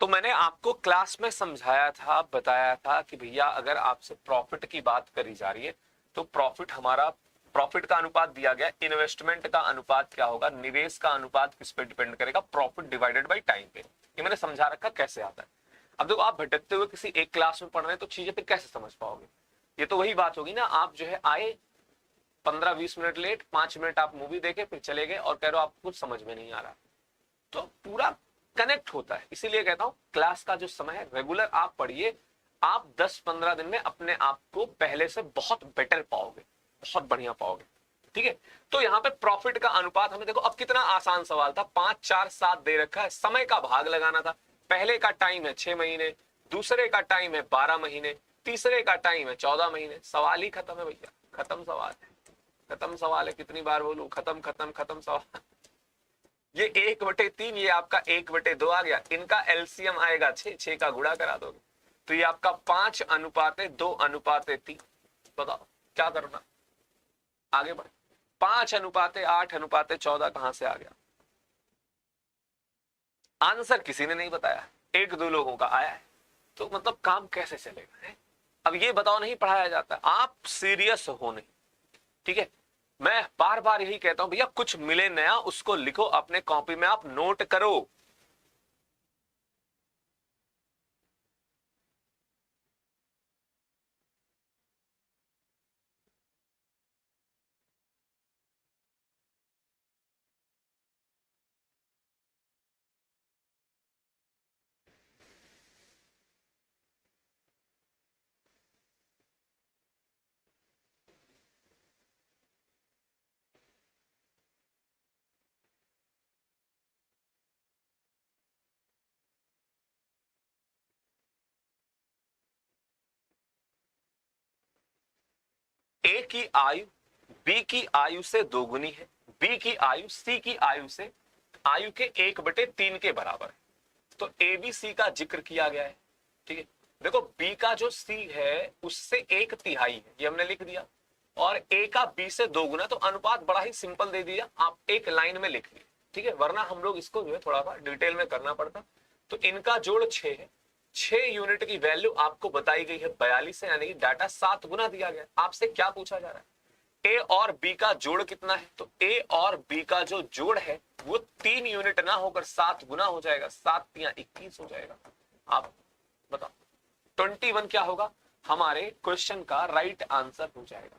A: तो मैंने आपको क्लास में समझाया था, बताया था कि भैया अगर आपसे प्रॉफिट की बात करी जा रही है तो प्रॉफिट हमारा प्रॉफिट का अनुपात दिया गया, इन्वेस्टमेंट का अनुपात क्या होगा, निवेश का अनुपात किस पे डिपेंड करेगा, प्रॉफिट डिवाइडेड बाय टाइम पे। ये मैंने समझा रखा कैसे आता है। अब देखो आप भटकते हुए किसी एक क्लास में पढ़ रहे हैं तो चीजें फिर कैसे समझ पाओगे। ये तो वही बात होगी ना, आप जो है आए 15-20 मिनट लेट, 5 मिनट आप मूवी देखे फिर चले गए और कह रहे हो आपको कुछ समझ में नहीं आ रहा। तो पूरा कनेक्ट होता है। इसीलिए कहता हूं क्लास का जो समय है रेगुलर आप पढ़िए, आप 10-15 दिन में अपने आप को पहले से बहुत बेटर पाओगे, बहुत बढ़िया पाओगे। ठीक है, तो यहां पे प्रॉफिट का अनुपात हमें देखो, अब कितना आसान सवाल था, 5, 4, 7 दे रखा है, समय का भाग लगाना था। पहले का टाइम है 6 महीने, दूसरे का टाइम है 12 महीने, तीसरे का टाइम है 14 महीने। सवाल ही खत्म है भैया, खत्म सवाल है, खत्म सवाल है। कितनी बार बोलूं, खत्म खत्म खत्म सवाल। ये 1/3, ये आपका 1/2 आ गया, इनका एलसीएम आएगा 6, 6 का गुणा करा दोगे तो ये आपका 5:2:3। बताओ क्या करना, आगे बढ़े। 5:8:14 कहां से आ गया, आंसर किसी ने नहीं बताया, 1-2 लोगों का आया है। तो मतलब काम कैसे चलेगा है? अब ये बताओ, नहीं पढ़ाया जाता, आप सीरियस हो नहीं। ठीक है, मैं बार बार यही कहता हूं भैया, कुछ मिले नया उसको लिखो अपने कॉपी में, आप नोट करो। ए की आयु बी की आयु से दोगुनी है, बी की आयु सी की आयु से आयु के 1/3 के बराबर है। तो ए बी सी का जिक्र किया गया है। ठीक है, देखो बी का जो सी है उससे 1/3 है, ये हमने लिख दिया, और ए का बी से 2 गुना, तो अनुपात बड़ा ही सिंपल दे दिया, आप एक लाइन में लिख लिया। ठीक है, वरना हम लोग इसको जो है थोड़ा सा डिटेल में करना पड़ता। तो इनका जोड़ 6 है, 6 यूनिट की वैल्यू आपको बताई गई है 42 है, यानी कि डाटा 7 गुना दिया गया। आपसे क्या पूछा जा रहा है, ए और बी का जोड़ कितना है, तो ए और बी का जो जोड़ है वो 3 यूनिट ना होकर 7 गुना हो जाएगा, 7×3=21 हो जाएगा। आप बताओ 21 क्या होगा, हमारे क्वेश्चन का राइट आंसर हो जाएगा।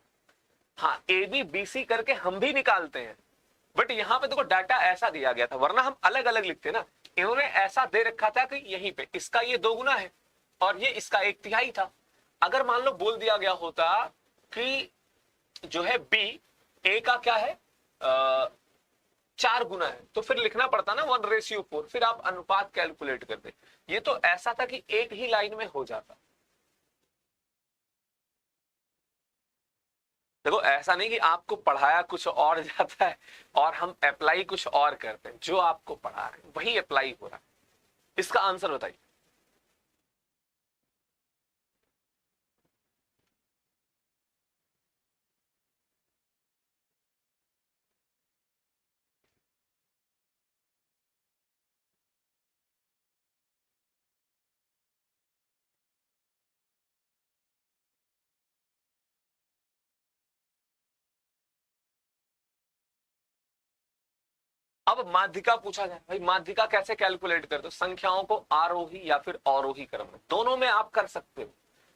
A: हाँ, ए बी बी सी करके हम भी निकालते हैं, बट यहां पे देखो डाटा ऐसा दिया गया था, वरना हम अलग अलग लिखते ना। इन्होंने ऐसा दे रखा था कि यहीं पे इसका ये 2 गुना है और ये इसका 1/3 था। अगर मान लो बोल दिया गया होता कि जो है बी ए का क्या है 4 गुना है, तो फिर लिखना पड़ता ना 1:4, फिर आप अनुपात कैलकुलेट करते। ये तो ऐसा था कि एक ही लाइन में हो जाता। देखो ऐसा नहीं कि आपको पढ़ाया कुछ और जाता है और हम अप्लाई कुछ और करते हैं, जो आपको पढ़ा रहे हैं वही अप्लाई हो रहा है। इसका आंसर बताइए। अब माध्यिका पूछा जाए, भाई माध्यिका कैसे कैलकुलेट करते हो, संख्याओं को आरोही या फिर अवरोही क्रम में, दोनों में आप कर सकते हो,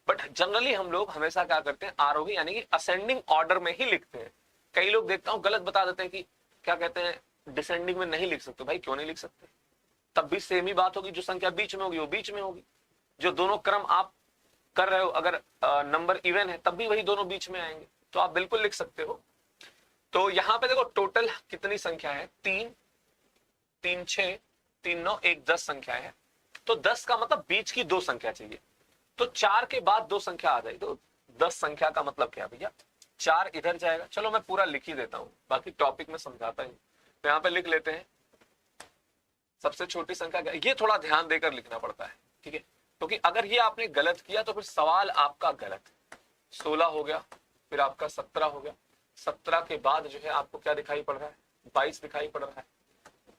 A: बट जनरली हम लोग हमेशा क्या करते हैं, आरोही यानी कि असेंडिंग ऑर्डर में ही लिखते हैं। कई लोग देखता हूं गलत बता देते हैं कि क्या कहते हैं, डिसेंडिंग में नहीं लिख सकते। भाई क्यों नहीं लिख सकते, तब भी सेम ही बात होगी, जो संख्या बीच में होगी वो बीच में होगी, जो दोनों क्रम आप कर रहे हो अगर नंबर इवन है तब भी वही दोनों बीच में आएंगे, तो आप बिल्कुल लिख सकते हो। तो यहां पे देखो टोटल कितनी संख्या है, 3, 3 6, 3 9, 1 10 संख्या है। तो 10 का मतलब बीच की 2 संख्या चाहिए, तो 4 के बाद 2 संख्या आ जाएगी, तो 10 संख्या का मतलब क्या भैया, 4 इधर जाएगा। चलो मैं पूरा लिख ही देता हूं, बाकी टॉपिक में समझाता ही। तो यहां पे लिख लेते हैं सबसे छोटी संख्या क्या, ये थोड़ा ध्यान देकर लिखना पड़ता है। ठीक है, क्योंकि अगर ये आपने गलत किया तो फिर सवाल आपका गलत है। 16 हो गया, फिर आपका 17 हो गया, 17 के बाद जो है आपको क्या दिखाई पड़ रहा है, 22 दिखाई पड़ रहा है,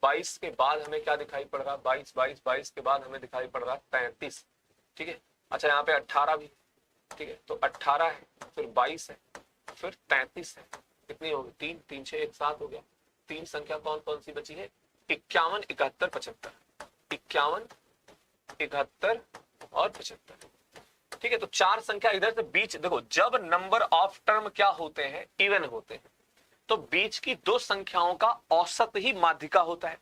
A: 22 के बाद हमें क्या दिखाई पड़ रहा है, 22 के बाद हमें दिखाई पड़ रहा है 33। ठीक है, अच्छा यहाँ पे 18 भी, ठीक है, तो 18 है, फिर 22 है, फिर 33 है, कितनी होगी, 3, 3 6 1 7 हो गया। 3 संख्या कौन कौन सी बची है, 51 71 75, 51 71 और 75। ठीक है, तो 4 संख्या इधर से बीच देखो, जब नंबर ऑफ टर्म क्या होते हैं, इवन होते हैं, तो बीच की 2 संख्याओं का औसत ही माध्यिका होता है।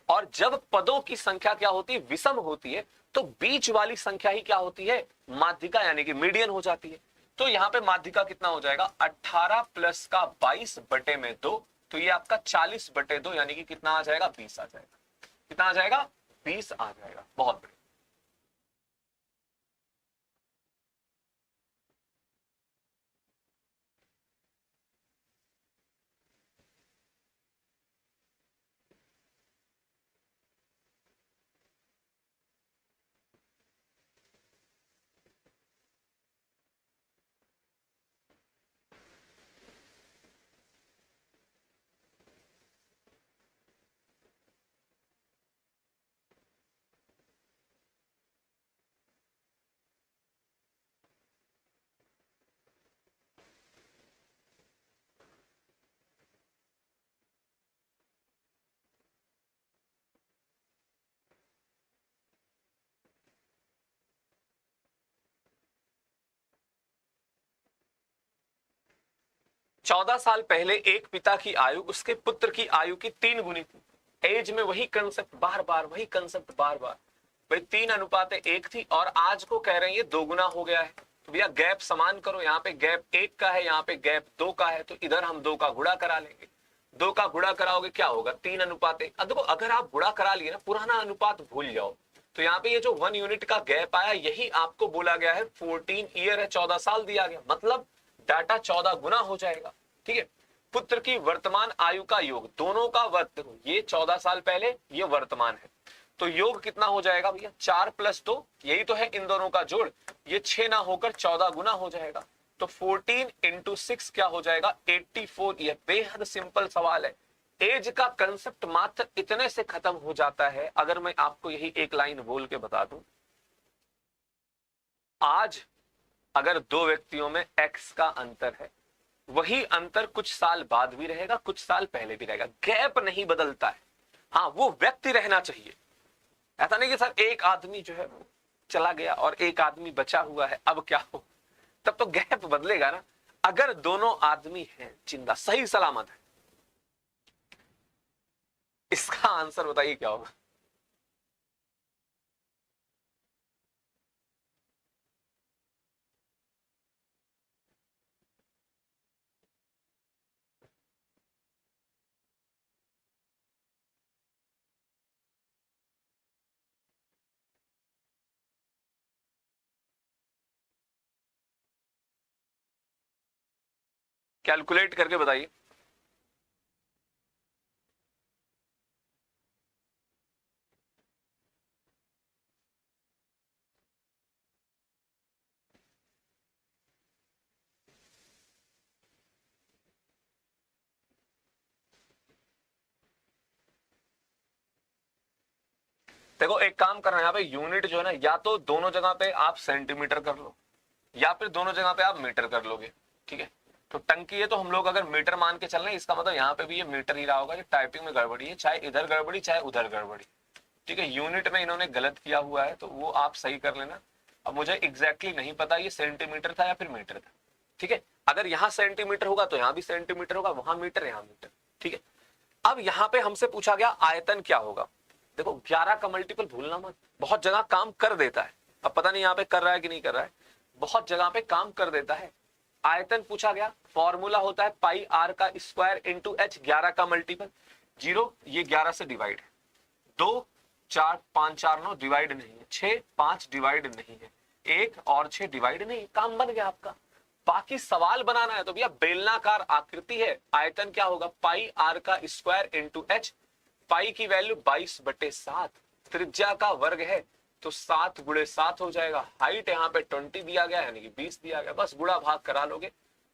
A: और जब पदों की संख्या क्या होती है, विषम होती है, तो बीच वाली संख्या ही क्या होती है, माध्यिका, यानी कि मीडियन हो जाती है। तो यहां पे माध्यिका कितना हो जाएगा, 18 प्लस का 22 बटे में 2, तो ये आपका 40 बटे 2, यानी कि कितना आ जाएगा, 20 आ जाएगा। कितना आ जाएगा, 20 आ जाएगा। बहुत बढ़िया। 14 साल पहले एक पिता की आयु उसके पुत्र की आयु की 3 गुनी थी। एज में वही कंसेप्ट बार बार, वही कंसेप्ट बार बार, भाई 3:1 थी, और आज को कह रहे हैं ये 2 गुना हो गया है। तो भैया गैप समान करो, यहाँ पे गैप 1 का है, यहाँ पे गैप 2 का है, तो इधर हम 2 का गुणा करा लेंगे। 2 का गुणा कराओगे क्या होगा, 3:1। अब देखो, अगर आप गुणा करा लिए ना, पुराना अनुपात भूल जाओ, तो यहाँ पे ये जो 1 यूनिट का गैप आया, यही आपको बोला गया है 14 ईयर है, 14 साल दिया गया, मतलब डाटा 14 गुना हो जाएगा। ठीक है, पुत्र की वर्तमान आयु का योग, दोनों का वर्त, देखो ये 14 साल पहले, ये वर्तमान है, तो योग कितना हो जाएगा भैया, 4 + 2, यही तो है इन दोनों का जोड़, ये 6 ना होकर 14 गुना हो जाएगा। तो 14 × 6 क्या हो जाएगा, 84। यह बेहद सिंपल सवाल है। एज का कंसेप्ट मात्र इतने से खत्म हो जाता है। अगर मैं आपको यही एक लाइन बोल के बता दूं, आज अगर 2 व्यक्तियों में x का अंतर है, वही अंतर कुछ साल बाद भी रहेगा, कुछ साल पहले भी रहेगा, गैप नहीं बदलता है। हाँ, वो व्यक्ति रहना चाहिए। ऐसा नहीं कि सर एक आदमी जो है चला गया और एक आदमी बचा हुआ है, अब क्या हो, तब तो गैप बदलेगा ना। अगर दोनों आदमी हैं जिंदा, सही सलामत है, इसका आंसर बताइए क्या होगा। कैलकुलेट करके बताइए। देखो, एक काम करना है, यहाँ पे यूनिट जो है ना, या तो दोनों जगह पे आप सेंटीमीटर कर लो, या फिर दोनों जगह पे आप मीटर कर लोगे। ठीक है, तो टंकी है तो हम लोग अगर मीटर मान के चल रहे हैं, इसका मतलब यहाँ पे भी ये मीटर ही रहा होगा। जो टाइपिंग में गड़बड़ी है, चाहे इधर गड़बड़ी चाहे उधर गड़बड़ी। ठीक है, यूनिट में इन्होंने गलत किया हुआ है, तो वो आप सही कर लेना। अब मुझे एग्जैक्टली नहीं पता ये सेंटीमीटर था या फिर मीटर था। ठीक है, अगर यहाँ सेंटीमीटर होगा तो यहाँ भी सेंटीमीटर होगा, वहां मीटर यहाँ मीटर। ठीक है, अब यहाँ पे हमसे पूछा गया आयतन क्या होगा। देखो 11 का मल्टीपल भूलना मत, बहुत जगह काम कर देता है। अब पता नहीं यहाँ पे कर रहा है कि नहीं कर रहा है, बहुत जगह पे काम कर देता है। आयतन पूछा गया, फॉर्मूला होता है πr² इंटू h, 11 का मल्टीपल 0, ये 11 से डिवाइड है, 2 4 5 4 9 डिवाइड नहीं है, 6 5 डिवाइड नहीं है, 1 और 6 डिवाइड नहीं, काम बन गया आपका। बाकी सवाल बनाना है तो भैया बेलनाकार आकृति है, आयतन क्या होगा, πr² इंटू h, पाई की वैल्यू 22/7, त्रिज्या का वर्ग है तो 7 × 7 हो जाएगा। हाइट यहाँ पे 20 दिया गया, यानी कि 20 दिया गया, बस गुणा भाग करा लोगे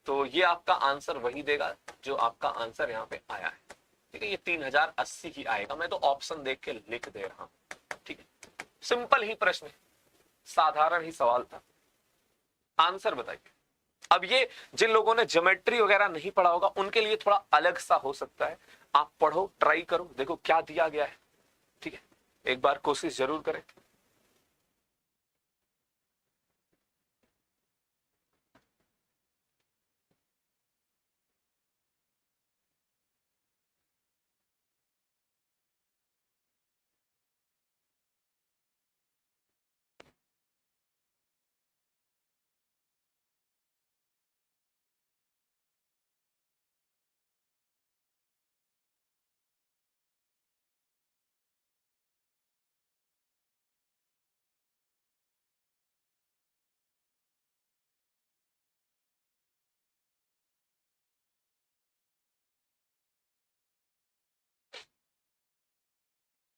A: तो ये आपका आंसर वही देगा जो आपका आंसर यहाँ पे आया है। ठीक है, ये 3080 ही आएगा। मैं तो ऑप्शन देख के लिख दे रहा हूं। ठीक है, सिंपल ही प्रश्न, साधारण ही सवाल था। आंसर बताइए। अब ये जिन लोगों ने ज्योमेट्री वगैरह नहीं पढ़ा होगा उनके लिए थोड़ा अलग सा हो सकता है। आप पढ़ो, ट्राई करो, देखो क्या दिया गया है, ठीक है, एक बार कोशिश जरूर करें।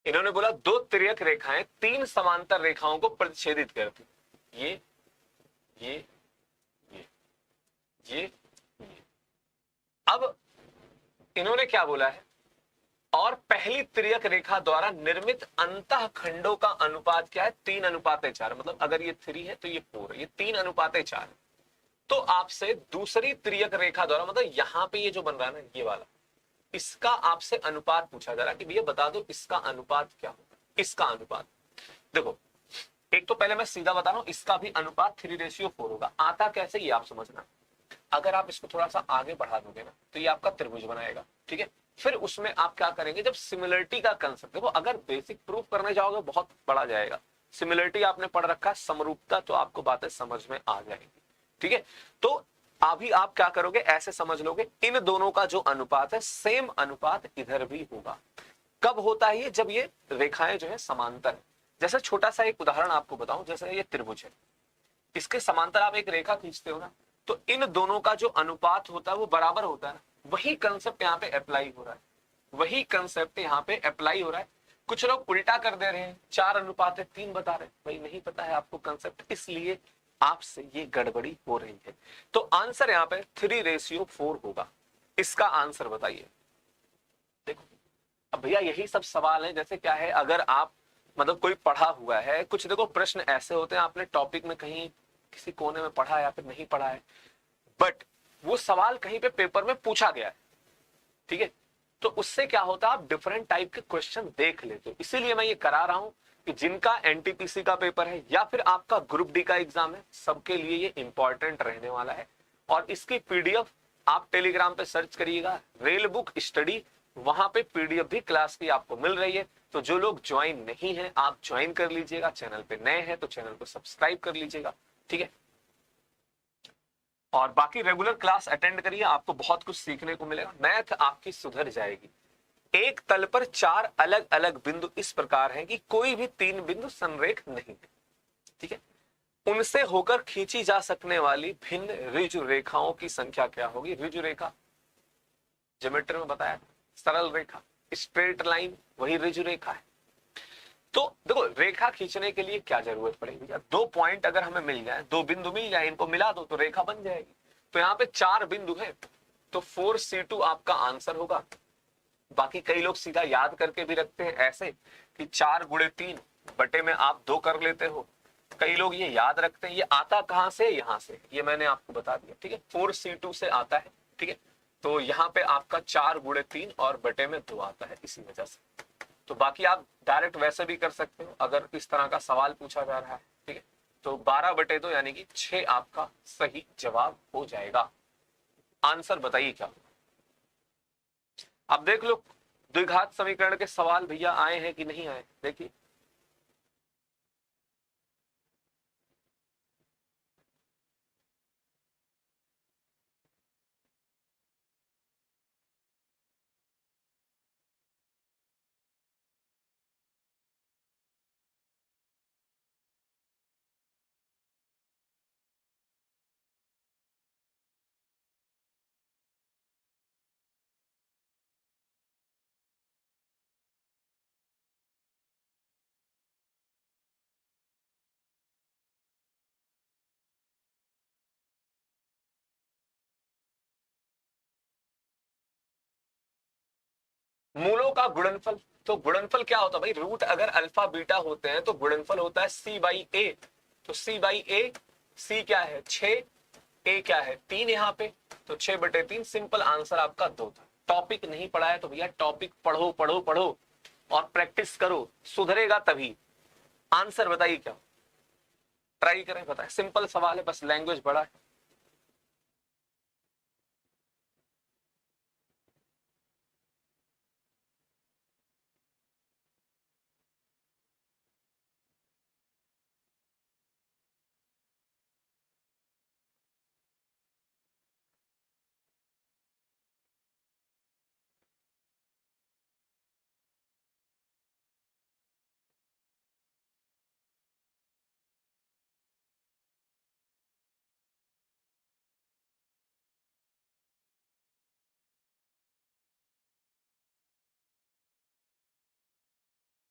A: इन्होंने बोला दो तिर्यक रेखाएं तीन समांतर रेखाओं को प्रतिच्छेदित करती, ये ये ये ये। अब इन्होंने क्या बोला है, और पहली तिर्यक रेखा द्वारा निर्मित अंतःखंडों का अनुपात क्या है, 3:4। मतलब अगर ये 3 है तो ये 4 है, ये 3:4। तो आपसे दूसरी तिर्यक रेखा द्वारा, मतलब यहां पे ये जो बन रहा है ना ये वाला, इसका आपसे अनुपात पूछा जा रहा है कि भैया बता दो इसका अनुपात क्या होगा। इसका अनुपात देखो, एक तो पहले मैं सीधा बता रहा हूं, इसका भी अनुपात 3:4 होगा। आता कैसे ये आप समझना। अगर आप इसको थोड़ा सा आगे बढ़ा दोगे ना तो ये आपका त्रिभुज बनाएगा, ठीक है। फिर उसमें आप क्या करेंगे, जब सिमिलरिटी का कंसेप्ट, देखो अगर बेसिक प्रूफ करने जाओगे बहुत बड़ा जाएगा। सिमिलरिटी आपने पढ़ रखा है, समरूपता, तो आपको बातें समझ में आ जाएंगी, ठीक है। तो अभी आप क्या करोगे, ऐसे समझ लोगे इन दोनों का जो अनुपात है सेम अनुपात इधर भी होगा। कब होता है ये, जब ये रेखाएं जो है समांतर है। जैसे छोटा सा एक उदाहरण आपको बताऊं, जैसे ये त्रिभुज है, इसके समांतर आप एक रेखा खींचते हो ना, तो इन दोनों का जो अनुपात होता है वो बराबर होता है ना। वही कंसेप्ट यहाँ पे अप्लाई हो रहा है, वही कंसेप्ट यहाँ पे अप्लाई हो रहा है। कुछ लोग उल्टा कर दे रहे हैं, 4:3 बता रहे हैं, भाई नहीं पता है आपको कंसेप्ट, इसलिए आपसे ये गड़बड़ी हो रही है। तो आंसर यहाँ पे 3:4 होगा। इसका आंसर बताइए। देखो अब भैया यही सब सवाल है, जैसे क्या है, अगर आप मतलब कोई पढ़ा हुआ है, कुछ देखो प्रश्न ऐसे होते हैं आपने टॉपिक में कहीं किसी कोने में पढ़ा है या फिर नहीं पढ़ा है, बट वो सवाल कहीं पे पेपर में पूछा गया है, ठीक है, तो उससे क्या होता है आप डिफरेंट टाइप के क्वेश्चन देख लेते हो। इसीलिए मैं ये करा रहा हूं कि जिनका एनटीपीसी का पेपर है या फिर आपका ग्रुप डी का एग्जाम है, सबके लिए ये इंपॉर्टेंट रहने वाला है। और इसकी पीडीएफ आप टेलीग्राम पे सर्च करिएगा, रेल बुक स्टडी, वहां पे पीडीएफ भी क्लास की आपको मिल रही है। तो जो लोग ज्वाइन नहीं है आप ज्वाइन कर लीजिएगा, चैनल पे नए हैं तो चैनल को सब्सक्राइब कर लीजिएगा, ठीक है। और बाकी रेगुलर क्लास अटेंड करिए, आपको बहुत कुछ सीखने को मिलेगा, मैथ आपकी सुधर जाएगी। एक तल पर 4 अलग अलग बिंदु इस प्रकार हैं कि कोई भी 3 बिंदु संरेख नहीं है, ठीक है। उनसे होकर खींची जा सकने वाली भिन्न ऋजु रेखाओं की संख्या क्या होगी। ऋजु रेखा ज्योमेट्री में बताया, सरल रेखा, स्ट्रेट लाइन, वही ऋजु रेखा है। तो देखो रेखा खींचने के लिए क्या जरूरत पड़ेगी, 2 पॉइंट अगर हमें मिल जाए, 2 बिंदु मिल जाए, इनको मिला दो तो रेखा बन जाएगी। तो यहाँ पे 4 बिंदु है, तो 4C2 आपका आंसर होगा। बाकी कई लोग सीधा याद करके भी रखते हैं ऐसे कि 4×3 बटे में आप 2 कर लेते हो। कई लोग ये याद रखते हैं, ये आता कहां से, यहां से, ये मैंने आपको बता दिया, ठीक है। 4C2 से आता है, ठीक है। तो यहाँ पे आपका 4×3 और बटे में 2 आता है, इसी वजह से। तो बाकी आप डायरेक्ट वैसे भी कर सकते हो अगर इस तरह का सवाल पूछा जा रहा है, ठीक है। तो 12/2 यानी कि 6 आपका सही जवाब हो जाएगा। आंसर बताइए क्या। अब देख लो द्विघात समीकरण के सवाल भैया आए हैं कि नहीं आए, देखिए। मूलों का गुणनफल, तो गुणनफल क्या होता है भाई, रूट अगर अल्फा बीटा होते हैं तो गुणनफल होता है C/A। तो C/A, C क्या है 6, ए क्या है 3 यहाँ पे, तो 6/3 सिंपल आंसर आपका 2 था। टॉपिक नहीं पढ़ा है तो भैया टॉपिक पढ़ो पढ़ो पढ़ो और प्रैक्टिस करो, सुधरेगा तभी। आंसर बताइए क्या, ट्राई करें, बताएं, सिंपल सवाल है, बस लैंग्वेज बड़ा है।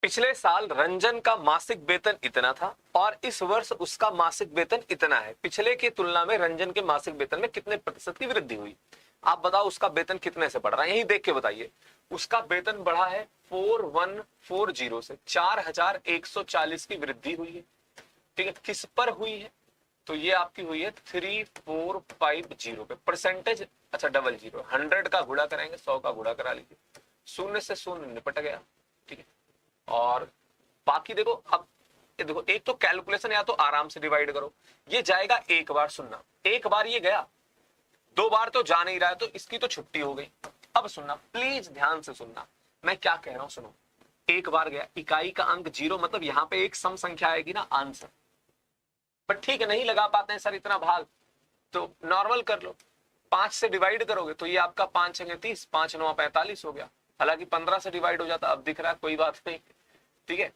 A: पिछले साल रंजन का मासिक वेतन इतना था और इस वर्ष उसका मासिक वेतन इतना है। पिछले की तुलना में रंजन के मासिक वेतन में कितने प्रतिशत की वृद्धि हुई? आप बताओ उसका वेतन कितने से बढ़ रहा है, यही देख के बताइए। उसका वेतन बढ़ा है 4140 से 4140 की वृद्धि हुई है। ठीक है, किस पर हुई है? तो ये आपकी हुई है 3450 पे। परसेंटेज, अच्छा डबल जीरो, 100 का गुणा कराएंगे, 100 का गुणा करा लीजिए, शून्य से शून्य निपट गया। ठीक है, और बाकी देखो, अब ये देखो, एक तो कैलकुलेशन या तो आराम से डिवाइड करो, ये जाएगा एक बार, सुनना, एक बार ये गया, 2 बार तो जा नहीं रहा है, तो इसकी तो छुट्टी हो गई। अब सुनना, प्लीज ध्यान से सुनना, मैं क्या कह रहा हूं, सुनो। एक बार गया, इकाई का अंक 0, मतलब यहां पे एक सम संख्या आएगी ना आंसर। बट ठीक है, नहीं लगा पाते हैं सर इतना भाग, तो नॉर्मल कर लो, 5 से डिवाइड करोगे तो ये आपका 5 छंगे 30, 5 9 45 हो गया। हालांकि 15 से डिवाइड हो जाता, अब दिख रहा है, कोई बात नहीं। ठीक है,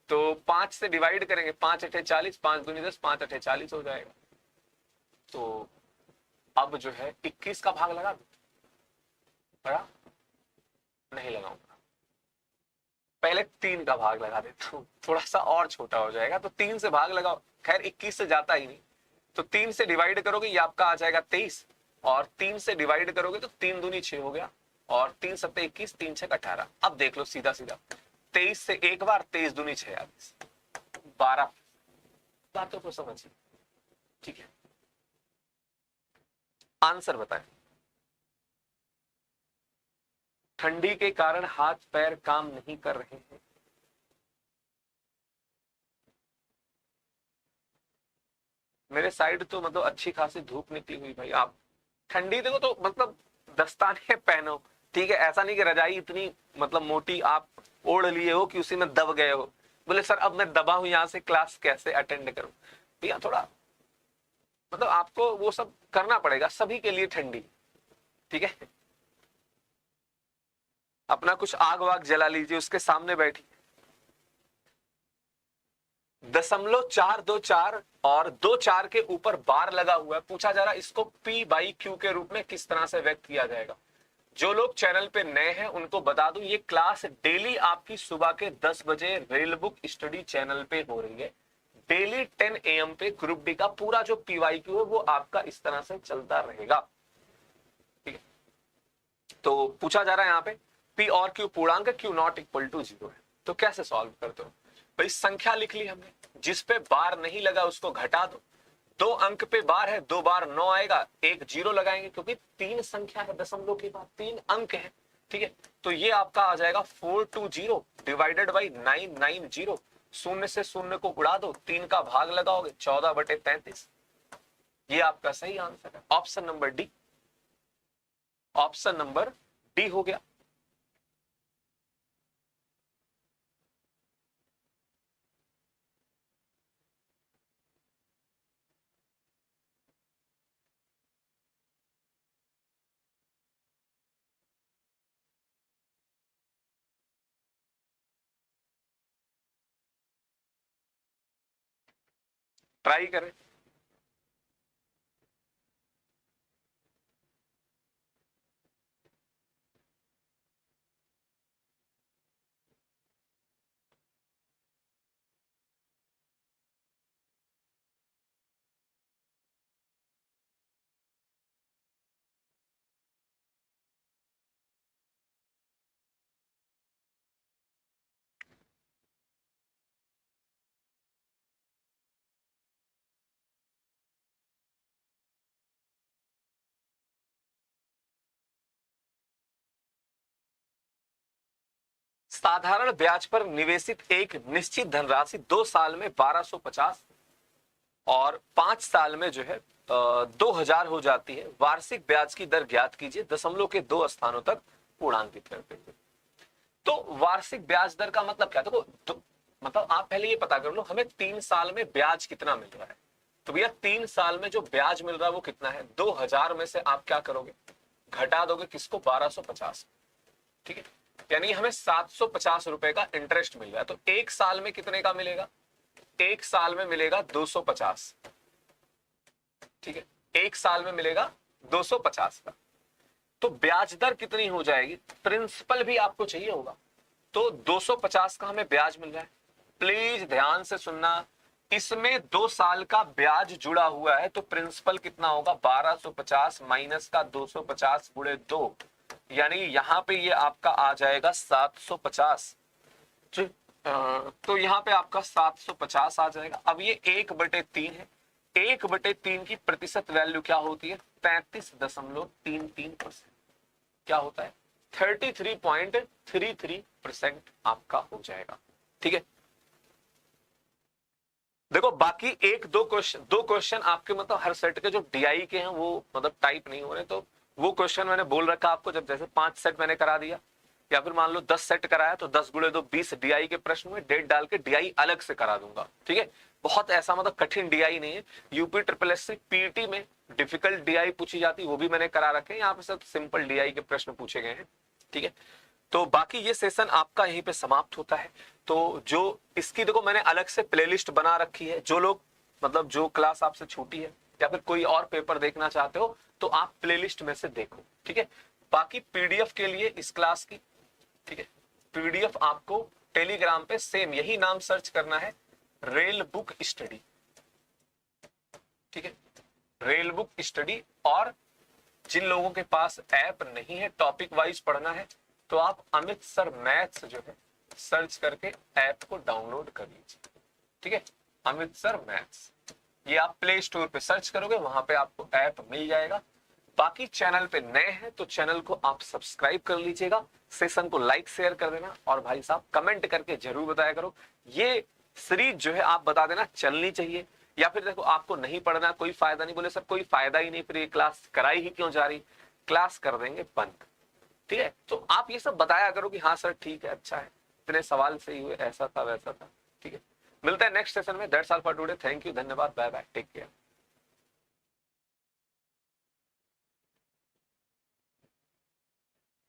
A: तो 5 से डिवाइड करेंगे, 5 अठे 40, 5 दूनी 10, 5 अठे 40 हो जाएगा। तो अब जो है 21 का भाग लगा दो, बड़ा नहीं लगाऊंगा, पहले 3 का भाग लगा देता हूं, थोड़ा सा और छोटा हो जाएगा, तो 3 से भाग लगाओ, खैर 21 से जाता ही नहीं, तो 3 से डिवाइड करोगे ये आपका आ जाएगा 23, और 3 से डिवाइड करोगे तो 3 दूनी 6 हो गया, और 3 सत्ते 21, 3 छक 18। अब देख लो सीधा सीधा, 23 से एक बार, 23 दूनी 6, 12। बातों को समझिए, ठीक है, आंसर बताएं। ठंडी के कारण हाथ पैर काम नहीं कर रहे हैं। मेरे साइड तो मतलब अच्छी खासी धूप निकली हुई भाई। आप ठंडी देखो तो मतलब दस्ताने पहनो, ठीक है, ऐसा नहीं कि रजाई इतनी मतलब मोटी आप ओढ़ लिए हो कि उसी में दब गए हो। बोले सर अब मैं दबा हूं, यहां से क्लास कैसे अटेंड करूं? भैया थोड़ा मतलब आपको वो सब करना पड़ेगा, सभी के लिए ठंडी। ठीक है, अपना कुछ आग वाग जला लीजिए, उसके सामने बैठी। 0.424 और 2 4 के ऊपर बार लगा हुआ है, पूछा जा रहा है इसको P/Q के रूप में किस तरह से व्यक्त किया जाएगा। जो लोग चैनल पे नए हैं उनको बता दूं, ये क्लास डेली आपकी सुबह के 10 बजे रेल बुक स्टडी चैनल पे हो रही है। डेली 10 AM पे ग्रुप डी का पूरा जो PYQ है वो आपका इस तरह से चलता रहेगा। ठीक है, तो पूछा जा रहा है यहाँ पे P और Q पूर्णांक, Q नॉट इक्वल टू 0 है, तो कैसे सॉल्व करते हो? भाई संख्या लिख ली हमने, जिस पे बार नहीं लगा उसको घटा दो, 2 अंक पे बार है, 2 बार 9 आएगा, एक 0 लगाएंगे क्योंकि 3 संख्या है दशमलव के बाद, 3 अंक है। ठीक है, तो ये आपका आ जाएगा 420 डिवाइडेड बाई 990। शून्य से शून्य को उड़ा दो, 3 का भाग लगाओगे, 14/33। ये आपका सही आंसर है, option number D. Option number D हो गया। ट्राई करें। साधारण ब्याज पर निवेशित एक निश्चित धनराशि 2 साल में 1250 और 5 साल में जो है 2000 हो जाती है। वार्षिक ब्याज की दर ज्ञात कीजिए, दशमलव के 2 स्थानों तक पूर्णांकित करते हुए। तो वार्षिक ब्याज दर का मतलब क्या? देखो मतलब आप पहले ये पता कर लो हमें 3 साल में ब्याज कितना मिल रहा है। तो भैया 3 साल में जो ब्याज मिल रहा है वो कितना है? 2000 में से आप क्या करोगे? घटा दोगे किसको? 1250। ठीक है, यानी हमें 750 रुपए का इंटरेस्ट मिल रहा है। तो एक साल में कितने का मिलेगा? एक साल में मिलेगा 250। ठीक है, एक साल में मिलेगा 250 का। तो ब्याज दर कितनी हो जाएगी? प्रिंसिपल भी आपको चाहिए होगा। तो 250 का हमें ब्याज मिल रहा है। प्लीज ध्यान से सुनना, इसमें 2 साल का ब्याज जुड़ा हुआ है। तो प्रिंसिपल कितना होगा? 1250 माइनस का 250 गुणे 2, यानी यहां पे ये आपका आ जाएगा 750। तो यहां पे आपका 750 आ जाएगा। अब ये 1/3 है। 1/3 की प्रतिशत वैल्यू क्या होती है? 35.33%। क्या होता है? 33.33% आपका हो जाएगा। ठीक है, देखो बाकी एक दो क्वेश्चन आपके मतलब हर सेट के जो डीआई के हैं वो मतलब टाइप नहीं हो रहे। तो वो क्वेश्चन मैंने बोल रखा आपको, जब जैसे 5 सेट मैंने करा दिया या फिर मान लो 10 सेट कराया तो 10 गुणे 2 20 डीआई के प्रश्न में डेट डाल के डीआई अलग से करा दूंगा। ठीक है, बहुत ऐसा मतलब कठिन डीआई नहीं है। यूपी ट्रिपल एस पीटी में डिफिकल्ट डीआई पूछी जाती है, वो भी मैंने करा रखे हैं। यहाँ पे सब सिंपल डीआई के प्रश्न पूछे गए हैं। ठीक है, तो बाकी ये सेशन आपका यहीं पे समाप्त होता है। तो जो इसकी देखो मैंने अलग से प्लेलिस्ट बना रखी है। जो लोग मतलब जो क्लास आपसे छूटी है या फिर कोई और पेपर देखना चाहते हो तो आप प्लेलिस्ट में से देखो। ठीक है, बाकी पीडीएफ के लिए इस क्लास की, ठीक है, पीडीएफ आपको टेलीग्राम पे सेम यही नाम सर्च करना है, रेल बुक स्टडी। ठीक है, रेल बुक स्टडी। और जिन लोगों के पास ऐप नहीं है, टॉपिक वाइज पढ़ना है, तो आप अमित सर मैथ्स जो है सर्च करके ऐप को डाउनलोड कर लीजिए। ठीक है, अमित सर मैथ्स, ये आप प्ले स्टोर पे सर्च करोगे, वहां पे आपको ऐप मिल जाएगा। बाकी चैनल पे नए हैं तो चैनल को आप सब्सक्राइब कर लीजिएगा, सेशन को लाइक शेयर कर देना, और भाई साहब कमेंट करके जरूर बताया करो ये सीरीज जो है आप बता देना चलनी चाहिए या फिर देखो आपको नहीं पढ़ना, कोई फायदा नहीं। बोले सर कोई फायदा ही नहीं, फिर ये क्लास कराई ही क्यों जा रही? क्लास कर देंगे बंद। ठीक है, तो आप ये सब बताया करो कि हाँ सर ठीक है, अच्छा है, इतने सवाल सही हुए, ऐसा था वैसा था। ठीक है, मिलता है नेक्स्ट सेशन में। That's all for today. Thank you, धन्यवाद, बाय बाय, टेक केयर।